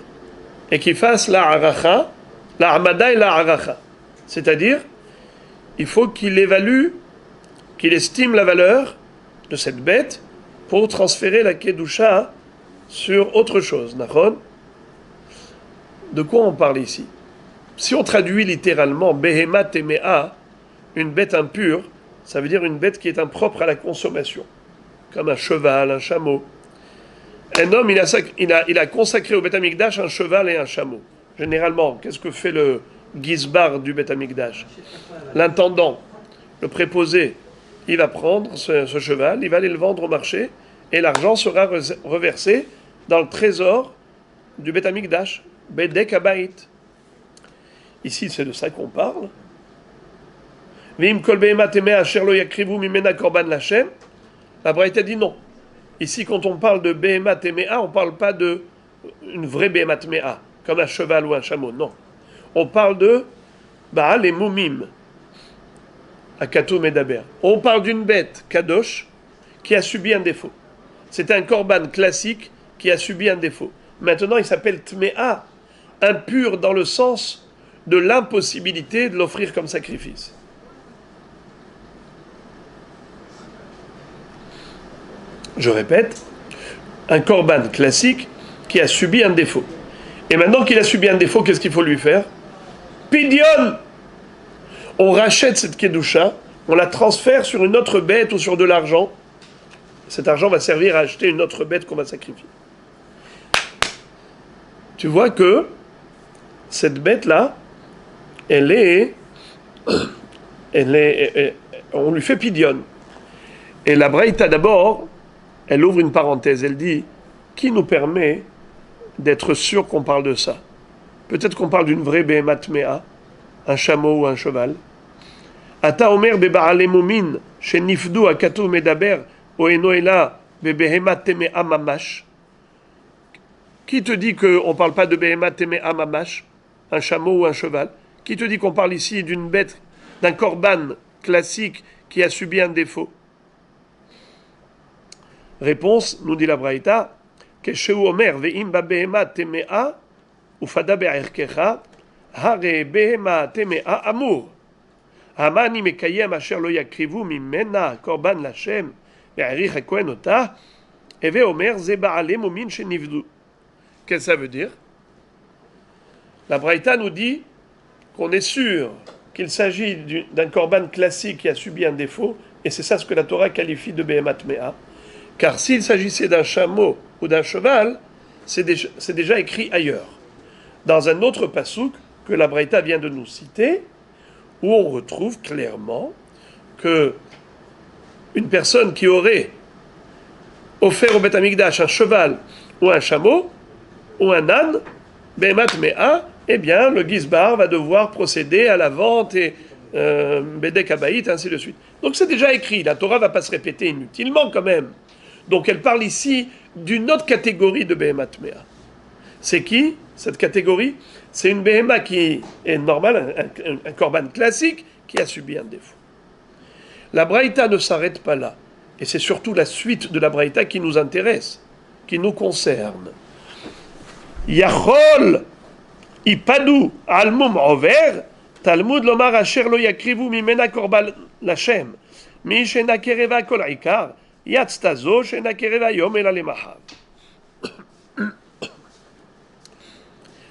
et qu'il fasse la haracha, la hamada et la haracha. C'est-à-dire, il faut qu'il évalue, qu'il estime la valeur de cette bête pour transférer la kedusha sur autre chose. De quoi on parle ici? Si on traduit littéralement behema temea, une bête impure, ça veut dire une bête qui est impropre à la consommation, comme un cheval, un chameau. Un homme, il a consacré au Beth Amikdash un cheval et un chameau. Généralement, qu'est-ce que fait le gizbar du Beth Amikdash? L'intendant, le préposé, il va prendre ce cheval, il va aller le vendre au marché, et l'argent sera reversé dans le trésor du Beth Amikdash, Bedek Habayit. Ici, c'est de ça qu'on parle. La Braïta dit non. Ici, quand on parle de Behema Temea, on ne parle pas de une vraie Behema Temea, comme un cheval ou un chameau, non. On parle de Baal et Moumim, Akatou Medaber. On parle d'une bête, Kadosh, qui a subi un défaut. C'est un korban classique qui a subi un défaut. Maintenant, il s'appelle Tmea, impur dans le sens de l'impossibilité de l'offrir comme sacrifice. Je répète, un korban classique qui a subi un défaut. Et maintenant qu'il a subi un défaut, qu'est-ce qu'il faut lui faire? Pidion! On rachète cette kedusha, on la transfère sur une autre bête ou sur de l'argent. Cet argent va servir à acheter une autre bête qu'on va sacrifier. Tu vois que cette bête-là, on lui fait pidion. Et la Braïta d'abord, elle ouvre une parenthèse, elle dit, qui nous permet d'être sûr qu'on parle de ça? Peut-être qu'on parle d'une vraie Behema Tmea, un chameau ou un cheval. Ata omer beba'ale mumin, shenifdu akatu medaber, oenoela bebehema temea mamash. Qui te dit qu'on ne parle pas de Behema Temea mamash, un chameau ou un cheval? Qui te dit qu'on parle ici d'une bête, d'un korban classique qui a subi un défaut? Réponse, nous dit la Braïta, Keshu Omer ve'im ba behema temea ufada be'erkecha hare behema temea amur hamani mekayem asher lo yakrivu mimena korban lashem ve'erich hakohen ota eve Omer ze ba'ale mumin shenivdu. Qu'est-ce que ça veut dire? La Braïta nous dit qu'on est sûr qu'il s'agit d'un korban classique qui a subi un défaut, et c'est ça ce que la Torah qualifie de behema temea. Car s'il s'agissait d'un chameau ou d'un cheval, c'est déjà écrit ailleurs. Dans un autre passouk que la Braïta vient de nous citer, où on retrouve clairement que une personne qui aurait offert au Beth Amikdash un cheval ou un chameau ou un âne, Behemat Mea, eh bien le Gizbar va devoir procéder à la vente et Bedek Abaït, ainsi de suite. Donc c'est déjà écrit, la Torah ne va pas se répéter inutilement quand même. Donc elle parle ici d'une autre catégorie de Behemat Mea. C'est qui, cette catégorie? C'est une Behema qui est normale, un korban classique, qui a subi un défaut. La Braïta ne s'arrête pas là. Et c'est surtout la suite de la Braïta qui nous intéresse, qui nous concerne. Yachol ipadu almum over, Talmud lomar asher lo yakrivu mimena korban lashem, mi shena kereva kol ikar, yatztazo shena kereva yom ela lemahav.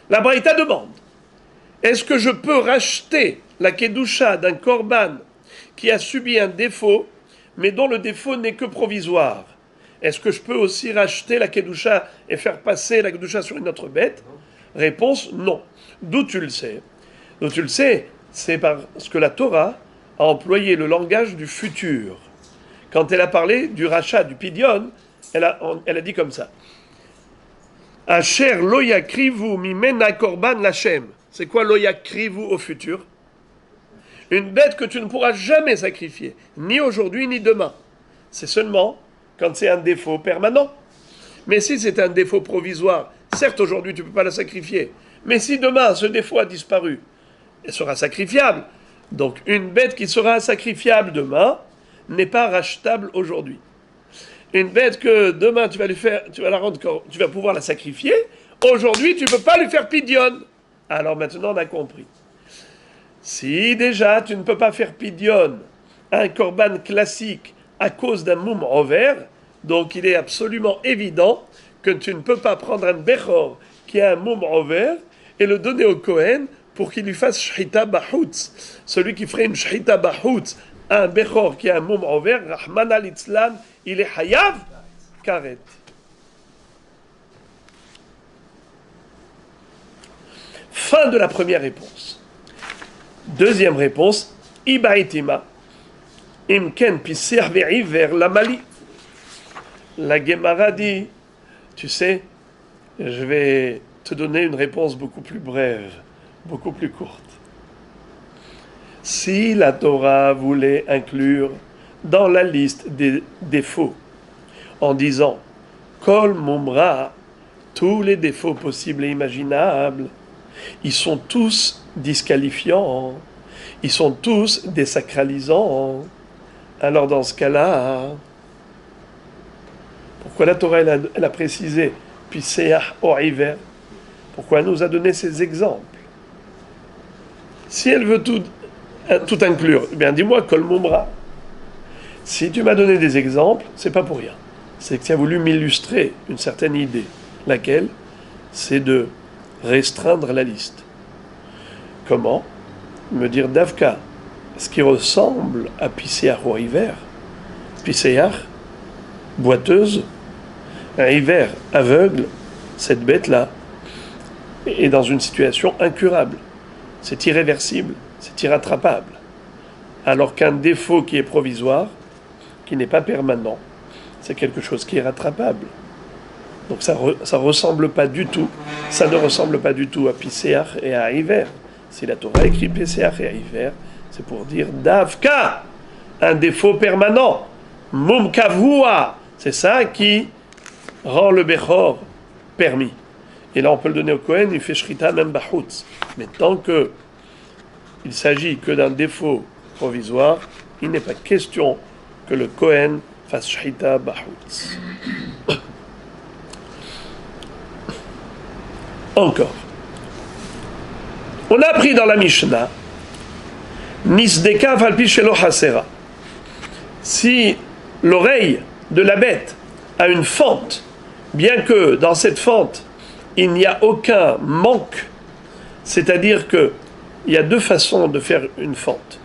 La Braïta demande, est-ce que je peux racheter la kedusha d'un korban qui a subi un défaut, mais dont le défaut n'est que provisoire? Est-ce que je peux aussi racheter la kedusha et faire passer la kedusha sur une autre bête? Réponse, non. D'où tu le sais? D'où tu le sais? C'est parce que la Torah a employé le langage du futur. Quand elle a parlé du rachat, du pidion, elle a dit comme ça. Asher lo yakrivu mimena korban lachem. C'est quoi lo yakrivu au futur? Une bête que tu ne pourras jamais sacrifier, ni aujourd'hui ni demain. C'est seulement quand c'est un défaut permanent. Mais si c'est un défaut provisoire, certes aujourd'hui tu ne peux pas la sacrifier, mais si demain ce défaut a disparu, elle sera sacrifiable. Donc une bête qui sera sacrifiable demain n'est pas rachetable aujourd'hui. Une bête que demain tu vas pouvoir la sacrifier, aujourd'hui tu ne peux pas lui faire pidion. Alors maintenant on a compris. Si déjà tu ne peux pas faire pidion un korban classique à cause d'un moum over, donc il est absolument évident que tu ne peux pas prendre un bechor qui a un moum over et le donner au Kohen pour qu'il lui fasse shchita bahutz. Celui qui ferait une shchita bahutz à un bechor qui a un moum over, Rahman al-Itzlan, il est hayav karet. Fin de la première réponse. Deuxième réponse, Ibaïtima, Imken Pisser vers la Mali. La Gemara dit, tu sais, je vais te donner une réponse beaucoup plus brève, beaucoup plus courte. Si la Torah voulait inclure dans la liste des défauts, en disant Kol Mumra, tous les défauts possibles et imaginables, ils sont tous disqualifiants, ils sont tous désacralisants. Alors dans ce cas-là, pourquoi la Torah elle a précisé Piseach or hiver? Pourquoi elle nous a donné ces exemples? Si elle veut tout inclure, eh bien dis-moi Kol Mumra. Si tu m'as donné des exemples, c'est pas pour rien. C'est que tu as voulu m'illustrer une certaine idée. Laquelle? C'est de restreindre la liste. Comment? Me dire Davka, ce qui ressemble à Piseach ou hiver. Piseach, boiteuse, un hiver aveugle, cette bête-là est dans une situation incurable. C'est irréversible, c'est irrattrapable. Alors qu'un défaut qui est provisoire, qui n'est pas permanent, c'est quelque chose qui est rattrapable. Donc ça ressemble pas du tout, ça ne ressemble pas du tout à Piseach et à hiver. Si la Torah écrit Piseach et à hiver, c'est pour dire Davka, un défaut permanent. Mum kavua, c'est ça qui rend le bechor permis. Et là on peut le donner au Kohen, il fait shrita même bahutz. Mais tant que il s'agit que d'un défaut provisoire, il n'est pas question que le Kohen fasse shrita bahutz. Encore. On a appris dans la Mishnah Nisdeka falpi shelo hasera. Si l'oreille de la bête a une fente, bien que dans cette fente il n'y a aucun manque, c'est-à-dire qu'il y a deux façons de faire une fente.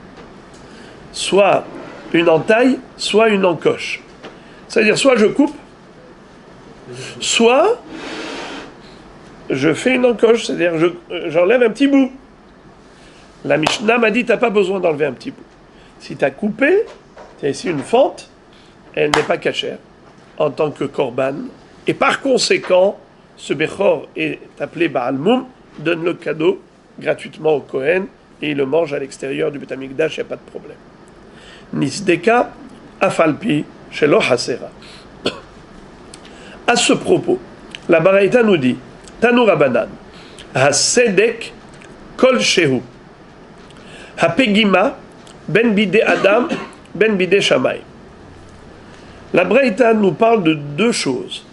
Soit une entaille, soit une encoche. C'est-à-dire soit je coupe, soit je fais une encoche, c'est-à-dire j'enlève un petit bout. La Mishnah m'a dit, tu n'as pas besoin d'enlever un petit bout. Si tu as coupé, tu as ici une fente, elle n'est pas cachère. en tant que korban, et par conséquent, ce Bechor est appelé Baal Moum, donne le cadeau gratuitement au Kohen, et il le mange à l'extérieur du Beth Amikdash, il n'y a pas de problème. Nisdeka afalpi shelo hasera. À ce propos, la Baraïta nous dit, Tanu Rabanan, ha-sedek kol shehu, ha-pegima ben bide Adam, ben bide Shammai. La Baraïta nous parle de deux choses.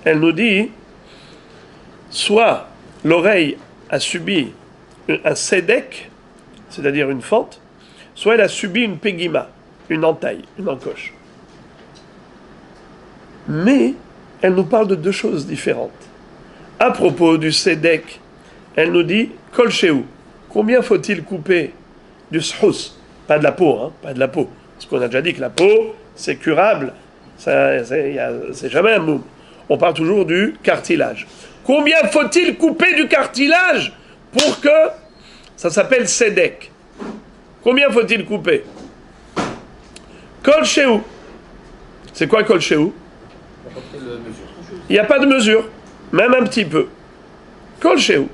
Elle nous dit, soit l'oreille a subi un sedek, c'est-à-dire une fente, soit elle a subi une pegima, une entaille, une encoche. Mais elle nous parle de deux choses différentes. À propos du sedek, elle nous dit kol shehu. Combien faut-il couper du shous? Pas de la peau, hein, pas de la peau. Parce qu'on a déjà dit que la peau, c'est curable, c'est jamais un moum. On parle toujours du cartilage. Combien faut-il couper du cartilage pour que ça s'appelle sedek? Combien faut-il couper? Kol shehu. C'est quoi kol shehu? Il n'y a pas de mesure, même un petit peu. Kol shehu.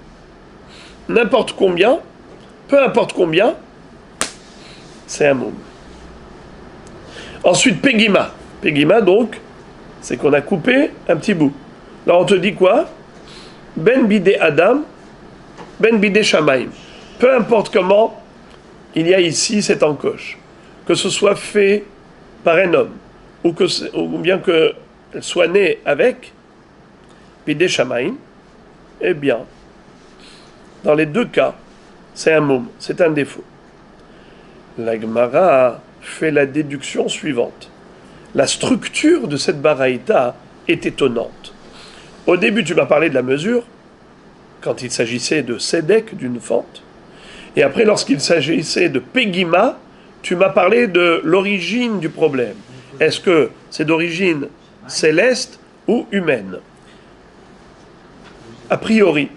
N'importe combien, peu importe combien, c'est un moum. Ensuite, pegima. Pegima, donc, c'est qu'on a coupé un petit bout. Là, on te dit quoi? Ben bide Adam, ben bide Shammai. Peu importe comment, il y a ici cette encoche. Que ce soit fait par un homme, ou bien qu'elle soit née avec, bide Shammai, eh bien, dans les deux cas, c'est un moum, c'est un défaut. La Gemara fait la déduction suivante. La structure de cette baraïta est étonnante. Au début, tu m'as parlé de la mesure, quand il s'agissait de sédek, d'une fente. Et après, lorsqu'il s'agissait de pegima, tu m'as parlé de l'origine du problème. Est-ce que c'est d'origine céleste ou humaine? A priori,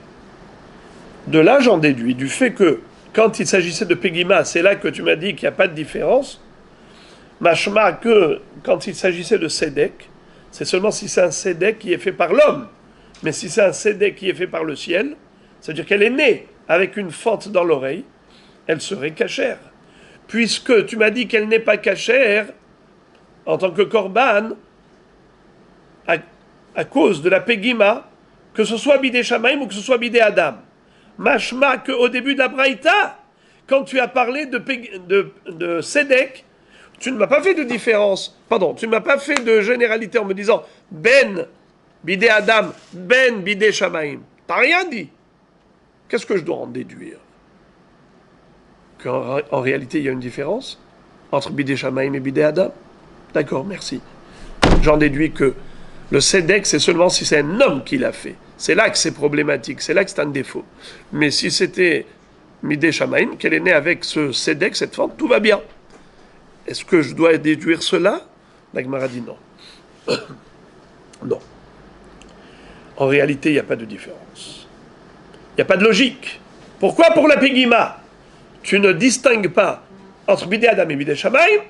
de là, j'en déduis, du fait que, quand il s'agissait de pegima, c'est là que tu m'as dit qu'il n'y a pas de différence. Machma que quand il s'agissait de sédek, c'est seulement si c'est un sédek qui est fait par l'homme. Mais si c'est un sédek qui est fait par le ciel, c'est-à-dire qu'elle est née avec une fente dans l'oreille, elle serait cachère. Puisque tu m'as dit qu'elle n'est pas cachère en tant que korban, à cause de la pegima, que ce soit bidé Shamaim ou que ce soit bidé Adam. Machma qu'au début de la Braïta, quand tu as parlé de sédek, tu ne m'as pas fait de différence, tu ne m'as pas fait de généralité en me disant Ben bidé Adam, Ben bidé Shamaim. T'as rien dit. Qu'est-ce que je dois en déduire? Qu'en réalité, il y a une différence entre bidé Shamaim et bidé Adam? D'accord, merci. J'en déduis que le sédek, c'est seulement si c'est un homme qui l'a fait. C'est là que c'est problématique, c'est là que c'est un défaut. Mais si c'était bidé Shamaim, qu'elle est née avec ce sédek, cette fente, tout va bien. Est-ce que je dois déduire cela? La Gemara dit non. Non. En réalité, il n'y a pas de différence. Il n'y a pas de logique. Pourquoi pour la pegima, tu ne distingues pas entre bidé Adam et bidé Shamaim,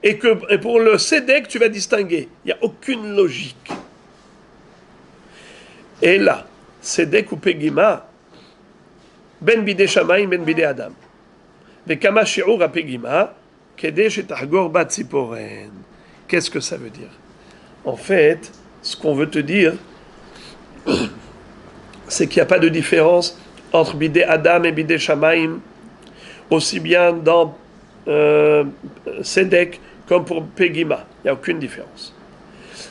et pour le sédek, tu vas distinguer? Il n'y a aucune logique. Et là, sédek ou pegima, ben bidé Shamaim, ben bidé Adam. Vekama shi'ur pegima, qu'est-ce que ça veut dire? En fait, ce qu'on veut te dire, c'est qu'il n'y a pas de différence entre bidé Adam et bidé Shamaim, aussi bien dans sédek comme pour pegima. Il n'y a aucune différence.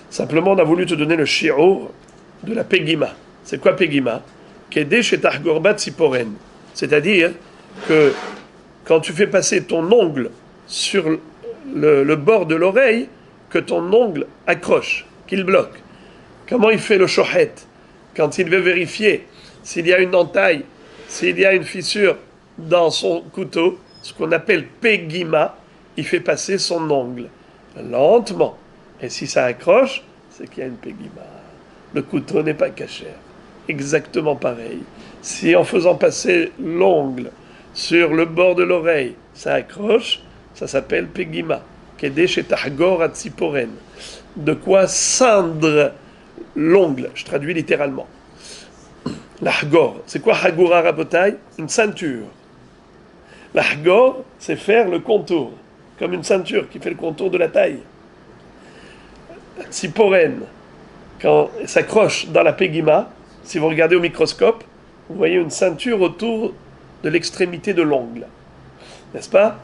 Simplement, on a voulu te donner le shi'ur de la pegima. C'est quoi pegima? C'est-à-dire que quand tu fais passer ton ongle sur le bord de l'oreille, que ton ongle accroche, qu'il bloque. Comment il fait le shohet? Quand il veut vérifier s'il y a une entaille, s'il y a une fissure dans son couteau, ce qu'on appelle pegima, il fait passer son ongle lentement. Et si ça accroche, c'est qu'il y a une pegima. Le couteau n'est pas cachère. Exactement pareil. Si en faisant passer l'ongle sur le bord de l'oreille, ça accroche, ça s'appelle pegima. kedesh et tahgor atziporen. De quoi ceindre l'ongle, je traduis littéralement. L'ahgor, c'est quoi hagura rabotai? Une ceinture. L'ahgor, c'est faire le contour, comme une ceinture qui fait le contour de la taille. Tziporen, quand elle s'accroche dans la pegima, si vous regardez au microscope, vous voyez une ceinture autour de l'extrémité de l'ongle. N'est-ce pas?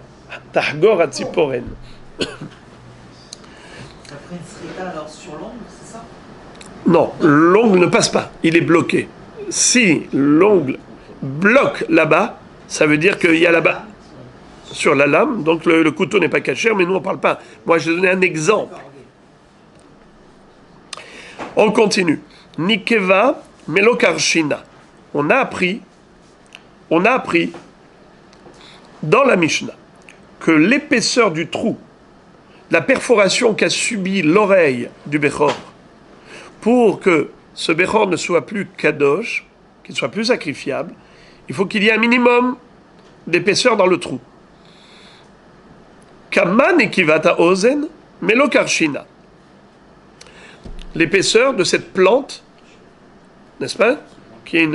Tahgor atziporen. Ça ferait une srita alors sur l'ongle, c'est ça? Non, l'ongle ne passe pas, il est bloqué. Si l'ongle bloque là-bas, ça veut dire qu'il y a là-bas, sur la lame, donc le couteau n'est pas caché, mais nous on ne parle pas. Moi je vais donner un exemple. On continue. Nikeva melokarshina. On a appris dans la Mishnah que l'épaisseur du trou, la perforation qu'a subi l'oreille du Bechor, pour que ce Bechor ne soit plus kadosh, qu'il soit plus sacrifiable, il faut qu'il y ait un minimum d'épaisseur dans le trou. Kaman ekivata ozen melokarshina. L'épaisseur de cette plante, n'est-ce pas, qui est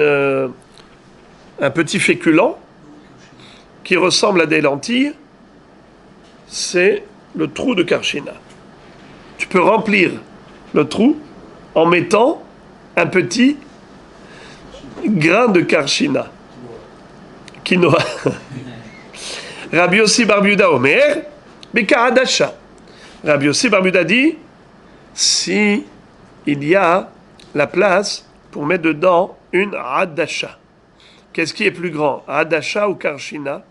un petit féculent qui ressemble à des lentilles, c'est le trou de Karshina. Tu peux remplir le trou en mettant un petit grain de Karshina. Quinoa. Rabbi Yossi bar Yehuda Omer, Bekaradasha. Rabbi Yossi bar Yehuda dit, si il y a la place pour mettre dedans une Adasha. Qu'est-ce qui est plus grand, Adasha ou Karshina?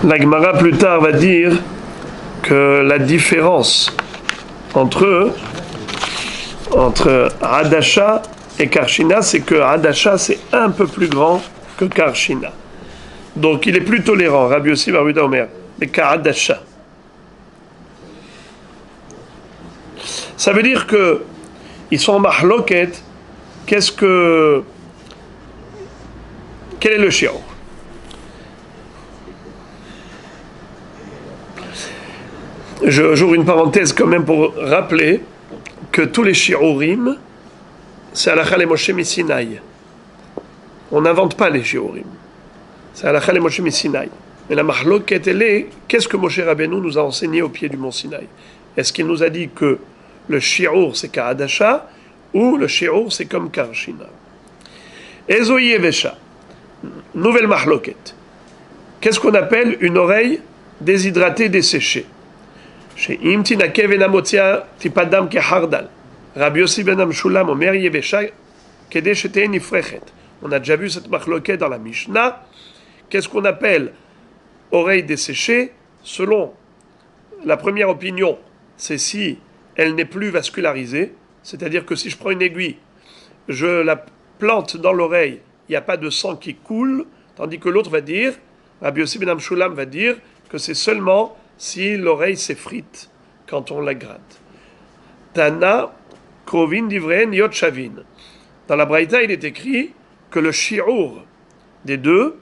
La Gemara plus tard va dire que la différence entre Hadasha et Karshina, c'est que Hadasha c'est un peu plus grand que Karshina. Donc il est plus tolérant, Rabbi Yossi bar Yehuda Omer, mais qu'Hadasha. Ça veut dire que ils sont en mahloket. Quel est le shiur? J'ouvre une parenthèse quand même pour rappeler que tous les shiurim, c'est halakha le Moshe Misinaï. On n'invente pas les shiurim. C'est halakha le Moshe Misinaï. Mais la mahloket, elle est, qu'est-ce que Moshe Rabbeinu nous a enseigné au pied du mont Sinaï? Est-ce qu'il nous a dit que le shiur c'est Ka'adasha ou le shiur c'est comme Karshina? Ezoï Evesha, nouvelle mahloket. Qu'est-ce qu'on appelle une oreille déshydratée, desséchée? Chez Imtina Kevenamotia Tipadam Kehardal. Rabbi Yossi ben Amshulam Omer Yevesha Kedesh Nifrechet. On a déjà vu cette mahloket dans la Mishnah. Qu'est-ce qu'on appelle oreille desséchée? Selon la première opinion, c'est si elle n'est plus vascularisée, c'est-à-dire que si je prends une aiguille, je la plante dans l'oreille, il n'y a pas de sang qui coule, tandis que l'autre va dire, Rabbi Yossi ben Amshulam va dire que c'est seulement si l'oreille s'effrite quand on la gratte. Tana Krovin Divren Yot Shavin. Dans la Braïta, il est écrit que le shiur des deux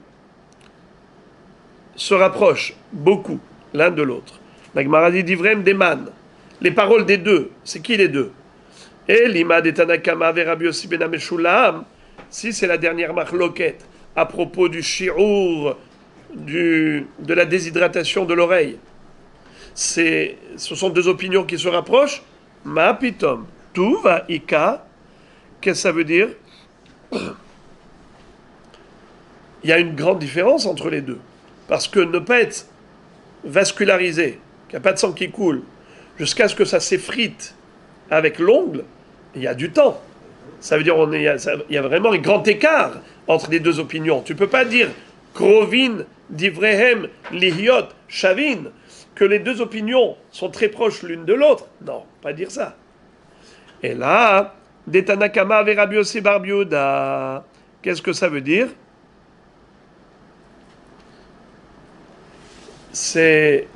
se rapproche beaucoup l'un de l'autre. La Gemara dit Divrem Deman. Les paroles des deux, c'est qui les deux? Et l'imad et Tanakama ve Rabbi Yossi ben Amshulam, si c'est la dernière mahloket à propos du shiur de la déshydratation de l'oreille, ce sont deux opinions qui se rapprochent. Ma pitom, tout va ika. Qu'est-ce que ça veut dire? Il y a une grande différence entre les deux. Parce que ne pas être vascularisé, qu'il n'y a pas de sang qui coule, jusqu'à ce que ça s'effrite avec l'ongle, il y a du temps. Ça veut dire il y a vraiment un grand écart entre les deux opinions. Tu ne peux pas dire Krovin, Divrehem, Lihiot, Shavin, que les deux opinions sont très proches l'une de l'autre. Non, pas dire ça. Et là, des Tanakama avec Rabbi Yossi bar Yehuda, qu'est-ce que ça veut dire? C'est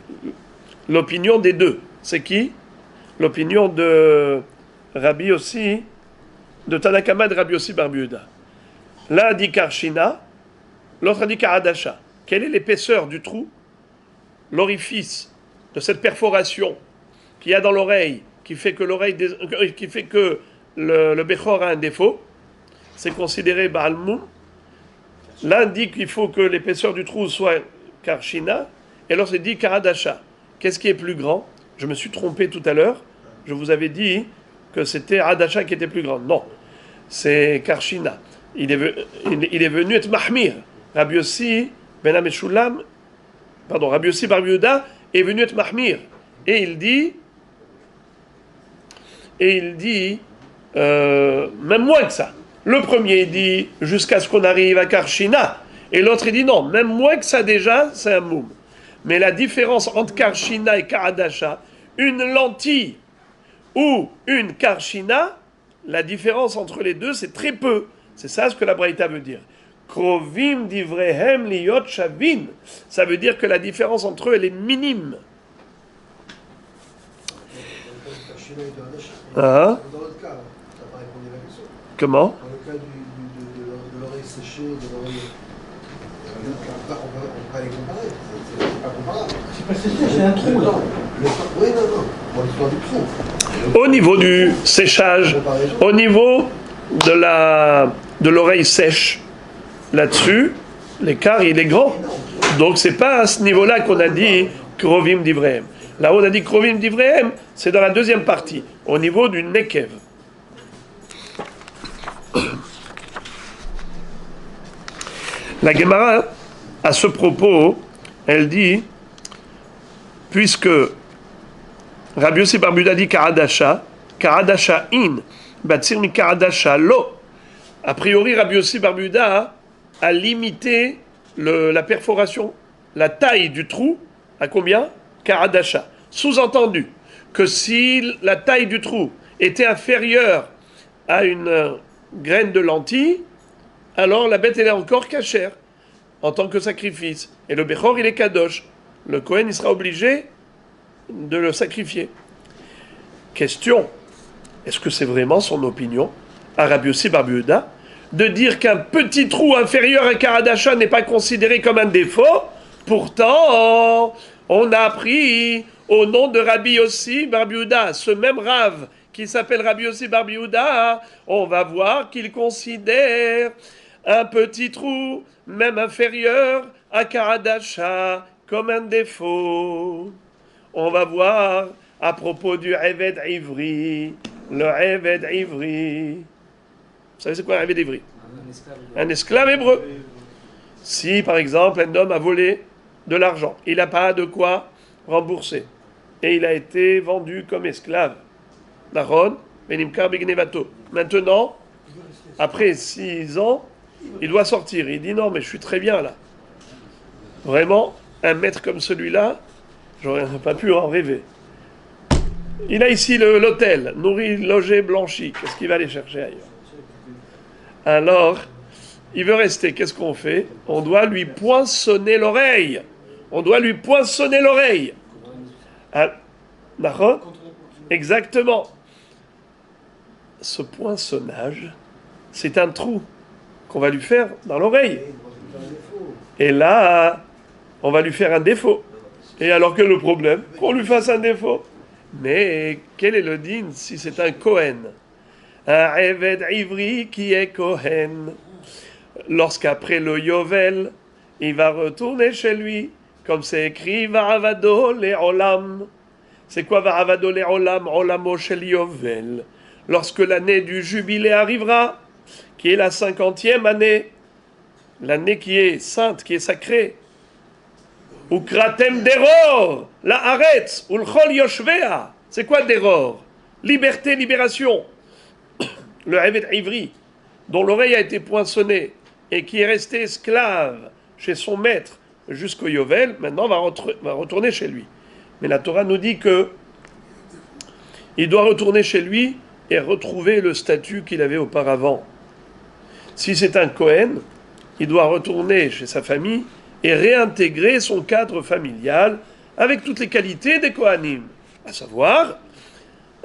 l'opinion des deux. C'est qui? L'opinion de Rabbi Yossi, de Tanakama de Rabbi Yossi bar Yehuda. L'un dit Karshina, l'autre dit Karadasha. Quelle est l'épaisseur du trou? L'orifice de cette perforation qu'il y a dans l'oreille, qui fait que le Bechor a un défaut, c'est considéré Baal Moum. L'un dit qu'il faut que l'épaisseur du trou soit Karshina, et l'autre dit Karadasha. Qu'est-ce qui est plus grand? Je me suis trompé tout à l'heure, je vous avais dit que c'était Adasha qui était plus grand. Non, c'est Karshina. Il est venu être Mahmir. Rabbi Yossi ben Ameshulam, pardon, Rabbi Yossi bar Yehuda est venu être Mahmir. Et il dit, même moins que ça. Le premier dit jusqu'à ce qu'on arrive à Karshina, et l'autre il dit non, même moins que ça déjà, c'est un moum. Mais la différence entre Karshina et Karadasha, une lentille ou une Karshina, la différence entre les deux, c'est très peu. C'est ça ce que la Braïta veut dire. Krovim divrehem liyot shavin. Ça veut dire que la différence entre eux, elle est minime. Hein? Dans l'autre cas, ça paraît qu'on est la question. Comment? Dans le cas de l'oreille séchée, de l'oreille. On peut pas les comparer. C'est pas comparable. C'est pas séché, c'est un trou là. Oui, non. Pour l'histoire du trou. Au niveau du séchage, au niveau de l'oreille sèche, là-dessus, l'écart il est grand. Donc c'est pas à ce niveau-là qu'on a dit Krovim d'Ivrehem. Là où on a dit Krovim d'Ivrehem, c'est dans la deuxième partie, au niveau du Nekev. La Gemara, à ce propos, elle dit, puisque Rabbi Yossi bar Yehuda dit Karadasha in, Batsir mi Karadasha lo. A priori, Rabbi Yossi bar Yehuda a limité la perforation, la taille du trou, à combien? Karadasha. Sous-entendu que si la taille du trou était inférieure à une graine de lentilles, alors la bête elle est encore cachère en tant que sacrifice. Et le Bechor il est kadosh. Le Kohen il sera obligé de le sacrifier. Question, est-ce que c'est vraiment son opinion à Rabbi Yossi bar Yehuda de dire qu'un petit trou inférieur à Karadasha n'est pas considéré comme un défaut? Pourtant, on a appris au nom de Rabbi Yossi bar Yehuda, ce même Rav qui s'appelle Rabbi Yossi bar Yehuda, on va voir qu'il considère un petit trou, même inférieur à Karadasha, comme un défaut. On va voir à propos du Eved Ivri, le Eved Ivri. Vous savez c'est quoi un Eved Ivri? Un esclave hébreu. Si par exemple un homme a volé de l'argent, il n'a pas de quoi rembourser, et il a été vendu comme esclave. Naron, Benimkar Begnevato. Maintenant, après 6 ans, il doit sortir. Il dit non, mais je suis très bien là. Vraiment, un maître comme celui-là, j'aurais pas pu en rêver. Il a ici l'hôtel, nourri, logé, blanchi. Qu'est-ce qu'il va aller chercher ailleurs? Alors, il veut rester. Qu'est-ce qu'on fait? On doit lui poinçonner l'oreille. On doit lui poinçonner l'oreille. Ah, d'accord? Exactement. Ce poinçonnage, c'est un trou qu'on va lui faire dans l'oreille. Et là, on va lui faire un défaut. Et alors que le problème, qu'on lui fasse un défaut. Mais quel est le din si c'est un Kohen? Un Eved Ivri qui est Kohen. Lorsqu'après le Yovel, il va retourner chez lui, comme c'est écrit, Va'avado le'olam. C'est quoi Va'avado le'olam? Olamo shel Yovel. Lorsque l'année du jubilé arrivera, qui est la 50e année, l'année qui est sainte, qui est sacrée. Ukratem deror, la aretz, ulchol yoshvea. C'est quoi deror? Liberté, libération. Le Eved Ivri, dont l'oreille a été poinçonnée et qui est resté esclave chez son maître jusqu'au Yovel, maintenant va retourner chez lui. Mais la Torah nous dit que il doit retourner chez lui et retrouver le statut qu'il avait auparavant. Si c'est un Kohen, il doit retourner chez sa famille et réintégrer son cadre familial avec toutes les qualités des Kohanim. À savoir,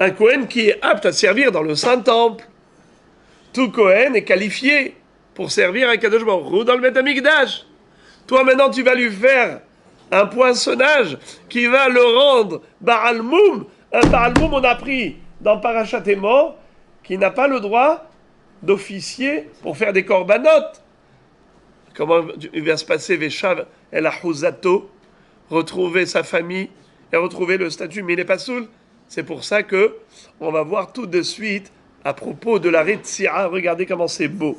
un Kohen qui est apte à servir dans le Saint-Temple. Tout Kohen est qualifié pour servir à Kadosh Baruch Hu dans le Beth Amikdash. Toi maintenant tu vas lui faire un poinçonnage qui va le rendre Baal Moum. Un Baal Moum, on a appris dans Parashat Emor, qui n'a pas le droit d'officier pour faire des korbanot. Comment il va se passer Veshav El Ahuzato, retrouver sa famille et retrouver le statut, mais il n'est pas saoul. C'est pour ça que on va voir tout de suite à propos de la Retzira. Regardez comment c'est beau.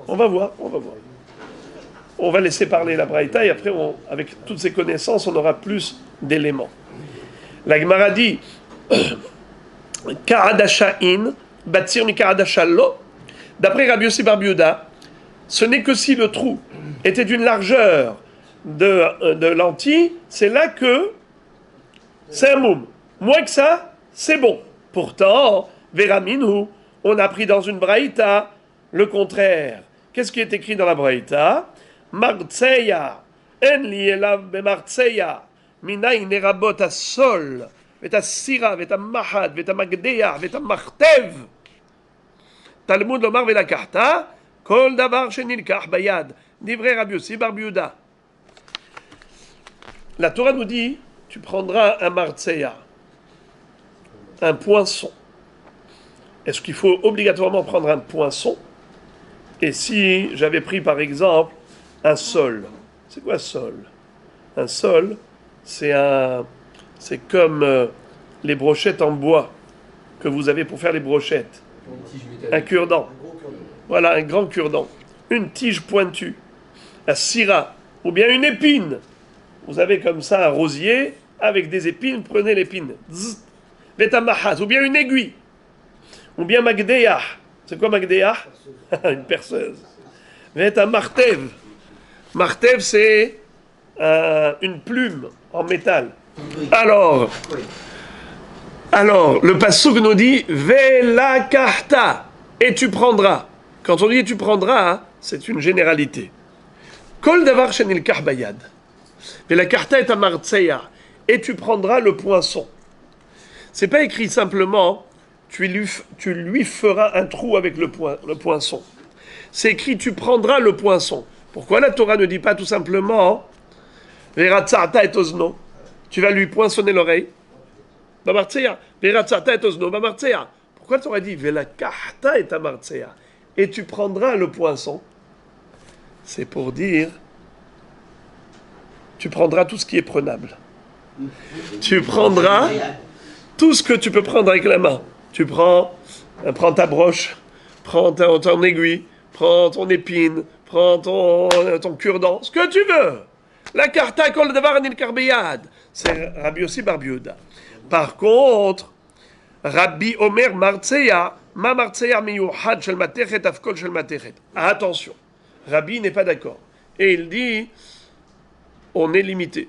On va voir. On va laisser parler la Braïta et après, avec toutes ces connaissances, on aura plus d'éléments. La Gemara dit Karadasha'in, Batsir mi Karadasha'lo. D'après Rabbi Yossi Bar Biuda, ce n'est que si le trou était d'une largeur de lentilles, c'est là que c'est un moum. Moins que ça, c'est bon. Pourtant, Veraminu, on a pris dans une Braïta le contraire. Qu'est-ce qui est écrit dans la Braïta? Martseya, en li elav bemartseya, minayin nerabot asol, veta sira, veta mahad, veta magdeya, veta martev. Talmud lomar vela karta, kol davar shenilkach bayad. Divrei Rabbi Yossi Bar Biuda. La Torah nous dit, tu prendras un martseya, un poinçon. Est-ce qu'il faut obligatoirement prendre un poinçon? Et si j'avais pris par exemple un sol, c'est quoi sol? Un sol, c'est comme les brochettes en bois que vous avez pour faire les brochettes. Un cure-dent. Voilà, un grand cure-dent. Une tige pointue, un syrah, ou bien une épine. Vous avez comme ça un rosier avec des épines, prenez l'épine. Vetamahaz, ou bien une aiguille. Ou bien magdeya. C'est quoi magdeya? Une perceuse. Vetamartev. Martev, c'est une plume en métal. Alors, le passouk nous dit Vela karta, et tu prendras. Quand on dit tu prendras, c'est une généralité. Kol davar shenil karbayad. Vela karta est amartseya, et tu prendras le poinçon. C'est pas écrit simplement tu lui feras un trou avec le poinçon. C'est écrit tu prendras le poinçon. Pourquoi la Torah ne dit pas tout simplement Veratzata et ozno, tu vas lui poinçonner l'oreille? Bamartseya. Veratzata et ozno, bamartseya. Pourquoi la Torah dit Velakahta et amartseya, et tu prendras le poinçon? C'est pour dire tu prendras tout ce qui est prenable. Tu prendras tout ce que tu peux prendre avec la main. Tu prends ta broche, prends ton aiguille, prends ton épine, prends ton cure-dent, ce que tu veux. La karta kol davar anil karbeyad. C'est Rabbi Yossi Bar Biuda. Par contre, Rabbi Omer Martseya, ma Martseya miyuhad shel matechet afkol shel matechet. Attention, Rabbi n'est pas d'accord. Et il dit, on est limité.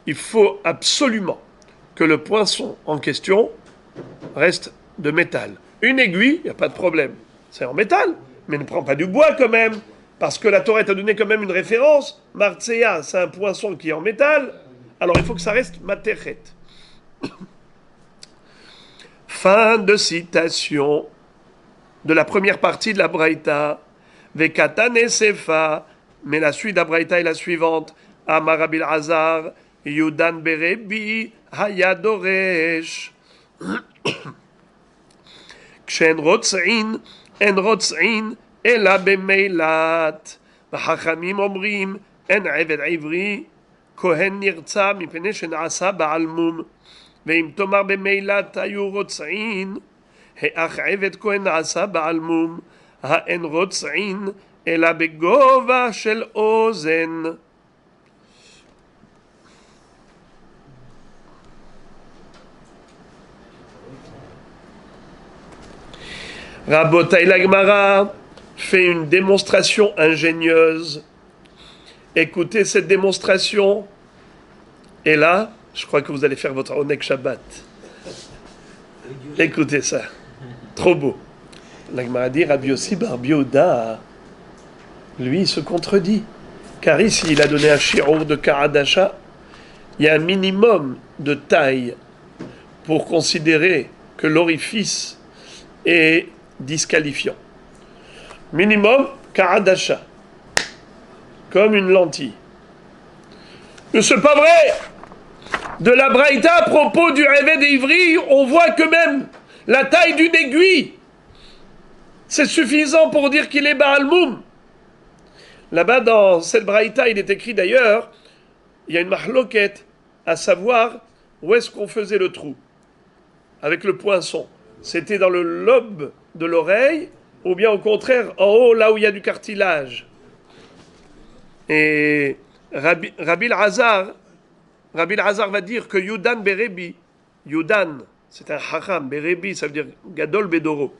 Il faut absolument que le poinçon en question reste de métal. Une aiguille, il n'y a pas de problème. C'est en métal, mais ne prends pas du bois quand même, parce que la Torah t'a donné quand même une référence. Martseya, c'est un poinçon qui est en métal, alors il faut que ça reste matechet. Fin de citation de la première partie de la Braïta. Vekatane sefa, mais la suite de la Braïta est la suivante. Amar Rabbi Elazar, Yudan berebi hayadoresh. כשאין רוצעין, אין רוצעין, אלא במילת. וחכמים אומרים, אין עבד עברי, כהן נרצע מפני שנעשה בעל מום. ואם תאמר במילת היו רוצעין, האח עבד כהן נעשה בעל מום, האין רוצעין, אלא בגובה של אוזן. Rabotai la Gemara fait une démonstration ingénieuse. Écoutez cette démonstration. Et là, Je crois que vous allez faire votre Onek Shabbat. Écoutez ça. Trop beau. La Gemara dit, Rabbi Yossi bar Yehuda, lui, se contredit. Car ici, il a donné un shirour de Karadasha. Il y a un minimum de taille pour considérer que l'orifice est disqualifiant. Minimum, Karadasha. Comme une lentille. Mais c'est pas vrai! De la Braïta à propos du Réveil d'Ivry, on voit que même la taille d'une aiguille, c'est suffisant pour dire qu'il est Baal Moum. Là-bas, dans cette Braïta, il est écrit d'ailleurs, il y a une mahloquette, à savoir où est-ce qu'on faisait le trou avec le poinçon. C'était dans le lobe de l'oreille, ou bien au contraire, en haut, là où il y a du cartilage. Et Rabbi Hazar va dire que Yudan Berebi, Yudan, c'est un hacham, Berebi, ça veut dire Gadol Bedoro.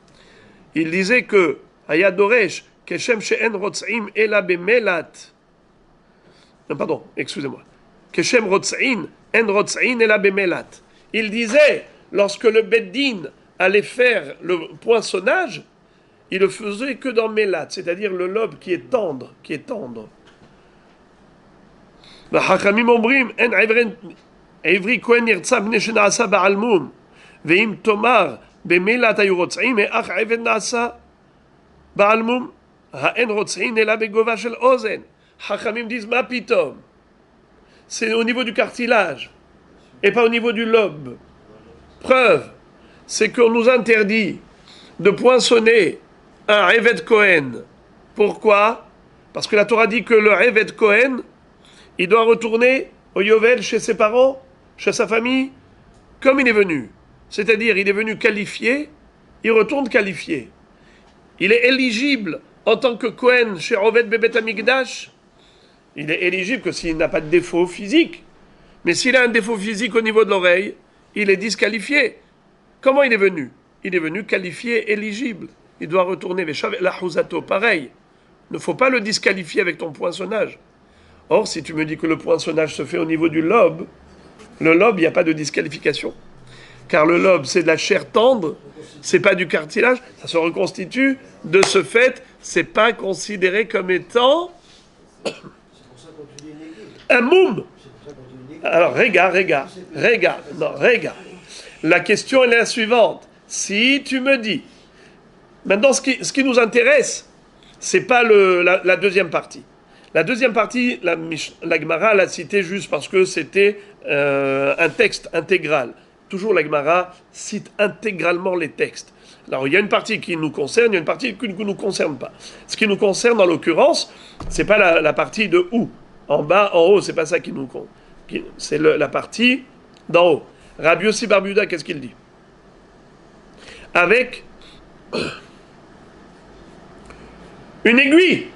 Il disait que Ayadoresh, Keshem She'en Rotz'im Ela Bemelat. Non, pardon, excusez-moi. Keshem Rotz'in, En Rotz'in Ela Bemelat. Il disait, lorsque le Beddin allait faire le poinçonnage, il le faisait que dans Melat, c'est-à-dire le lobe qui est tendre, והחכמים אומרים, אין עברי כהן נרצה בני שנעשה בעל מום, ואם תאמר במילת היו רוצעים, אך עבד נעשה בעל מום, האין רוצעין אלא בגובה של אוזן. חכמים disent, מה פתאום? C'est au niveau du cartilage, et pas au niveau du lobe. Preuve, c'est qu'on nous interdit de poinçonner un Eved Kohen. Pourquoi? Parce que la Torah dit que le Eved Kohen, il doit retourner au Yovel chez ses parents, chez sa famille, comme il est venu. C'est-à-dire, il est venu qualifié, il retourne qualifié. Il est éligible en tant que Kohen chez Oved Bebet Amigdash. Il est éligible que s'il n'a pas de défaut physique. Mais s'il a un défaut physique au niveau de l'oreille, il est disqualifié. Comment il est venu? Il est venu qualifié, éligible. Il doit retourner la Huzato. Pareil. Il ne faut pas le disqualifier avec ton poinçonnage. Or, si tu me dis que le poinçonnage se fait au niveau du lobe, le lobe, il n'y a pas de disqualification. Car le lobe, c'est de la chair tendre, c'est pas du cartilage, ça se reconstitue. De ce fait, c'est pas considéré comme étant un moum. Alors, regarde. La question est la suivante. Si tu me dis, maintenant, ce qui nous intéresse, c'est pas la deuxième partie. La deuxième partie, la Gemara l'a citée juste parce que c'était un texte intégral. Toujours la Gemara cite intégralement les textes. Alors il y a une partie qui nous concerne, il y a une partie qui ne nous concerne pas. Ce qui nous concerne en l'occurrence, c'est pas la partie de où. En bas, en haut, c'est pas ça qui nous concerne. C'est la partie d'en haut. Rabbi Yossi bar Yehuda, qu'est-ce qu'il dit? Avec une aiguille,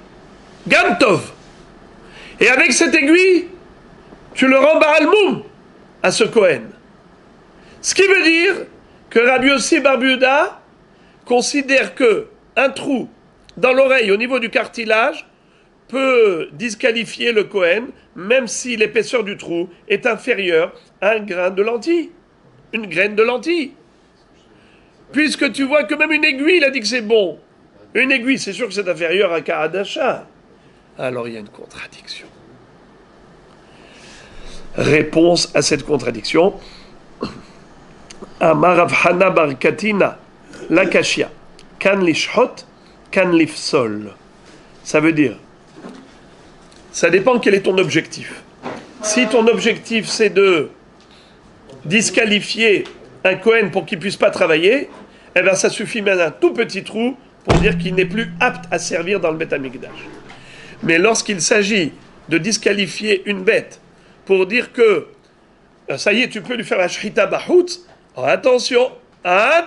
Gamtov. Et avec cette aiguille, tu le rends Baal Moum à ce Kohen. Ce qui veut dire que Rabbi Yossi bar Yehuda considère que un trou dans l'oreille au niveau du cartilage peut disqualifier le Kohen, même si l'épaisseur du trou est inférieure à un grain de lentilles. Une graine de lentilles. Puisque tu vois que même une aiguille, il a dit que c'est bon. Une aiguille, c'est sûr que c'est inférieur à Karadasha. Alors il y a une contradiction. Réponse à cette contradiction. Amar Rav Hana bar Katina, l'akashia, kan lishhot, kan lifsol. Ça veut dire, ça dépend quel est ton objectif. Si ton objectif c'est de disqualifier un Kohen pour qu'il ne puisse pas travailler, eh bien ça suffit même un tout petit trou pour dire qu'il n'est plus apte à servir dans le Beth Amikdash. Mais lorsqu'il s'agit de disqualifier une bête pour dire que ça y est, tu peux lui faire la shrita bahout, attention, un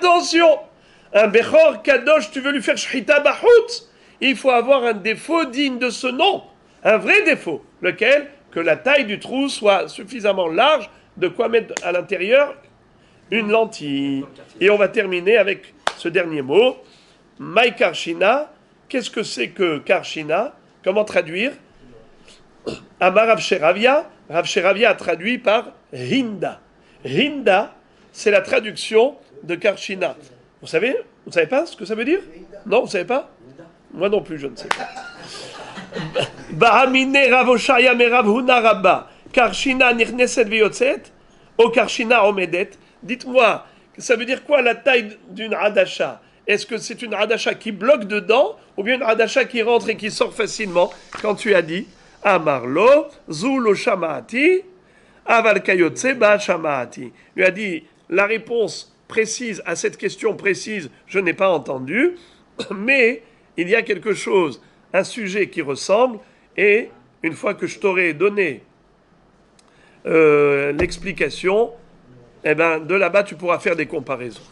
Bechor Kadosh, tu veux lui faire shrita bahout, il faut avoir un défaut digne de ce nom, un vrai défaut, lequel, que la taille du trou soit suffisamment large, de quoi mettre à l'intérieur une lentille. Et on va terminer avec ce dernier mot, Maï Karshina. Qu'est-ce que c'est que Karshina? Comment traduire? Amar Rav Sheravia a traduit par Rinda. Rinda, c'est la traduction de Karshina. Vous savez pas ce que ça veut dire? Non, vous savez pas? Moi non plus, je ne sais pas. Bahamine Rav Oshaya me Rav Huna Rabba. Karshina nirneset veyotzet, o Karshina omedet. Dites-moi, ça veut dire quoi la taille d'une hadasha? Est-ce que c'est une hadasha qui bloque dedans, ou bien une hadasha qui rentre et qui sort facilement? Quand tu as dit Amarlo, Zulo Shamaati, Aval Kayotse Ba Shamaati. Lui a dit la réponse précise à cette question précise, je n'ai pas entendu, mais il y a quelque chose, un sujet qui ressemble, et une fois que je t'aurai donné l'explication, eh ben, de là-bas tu pourras faire des comparaisons.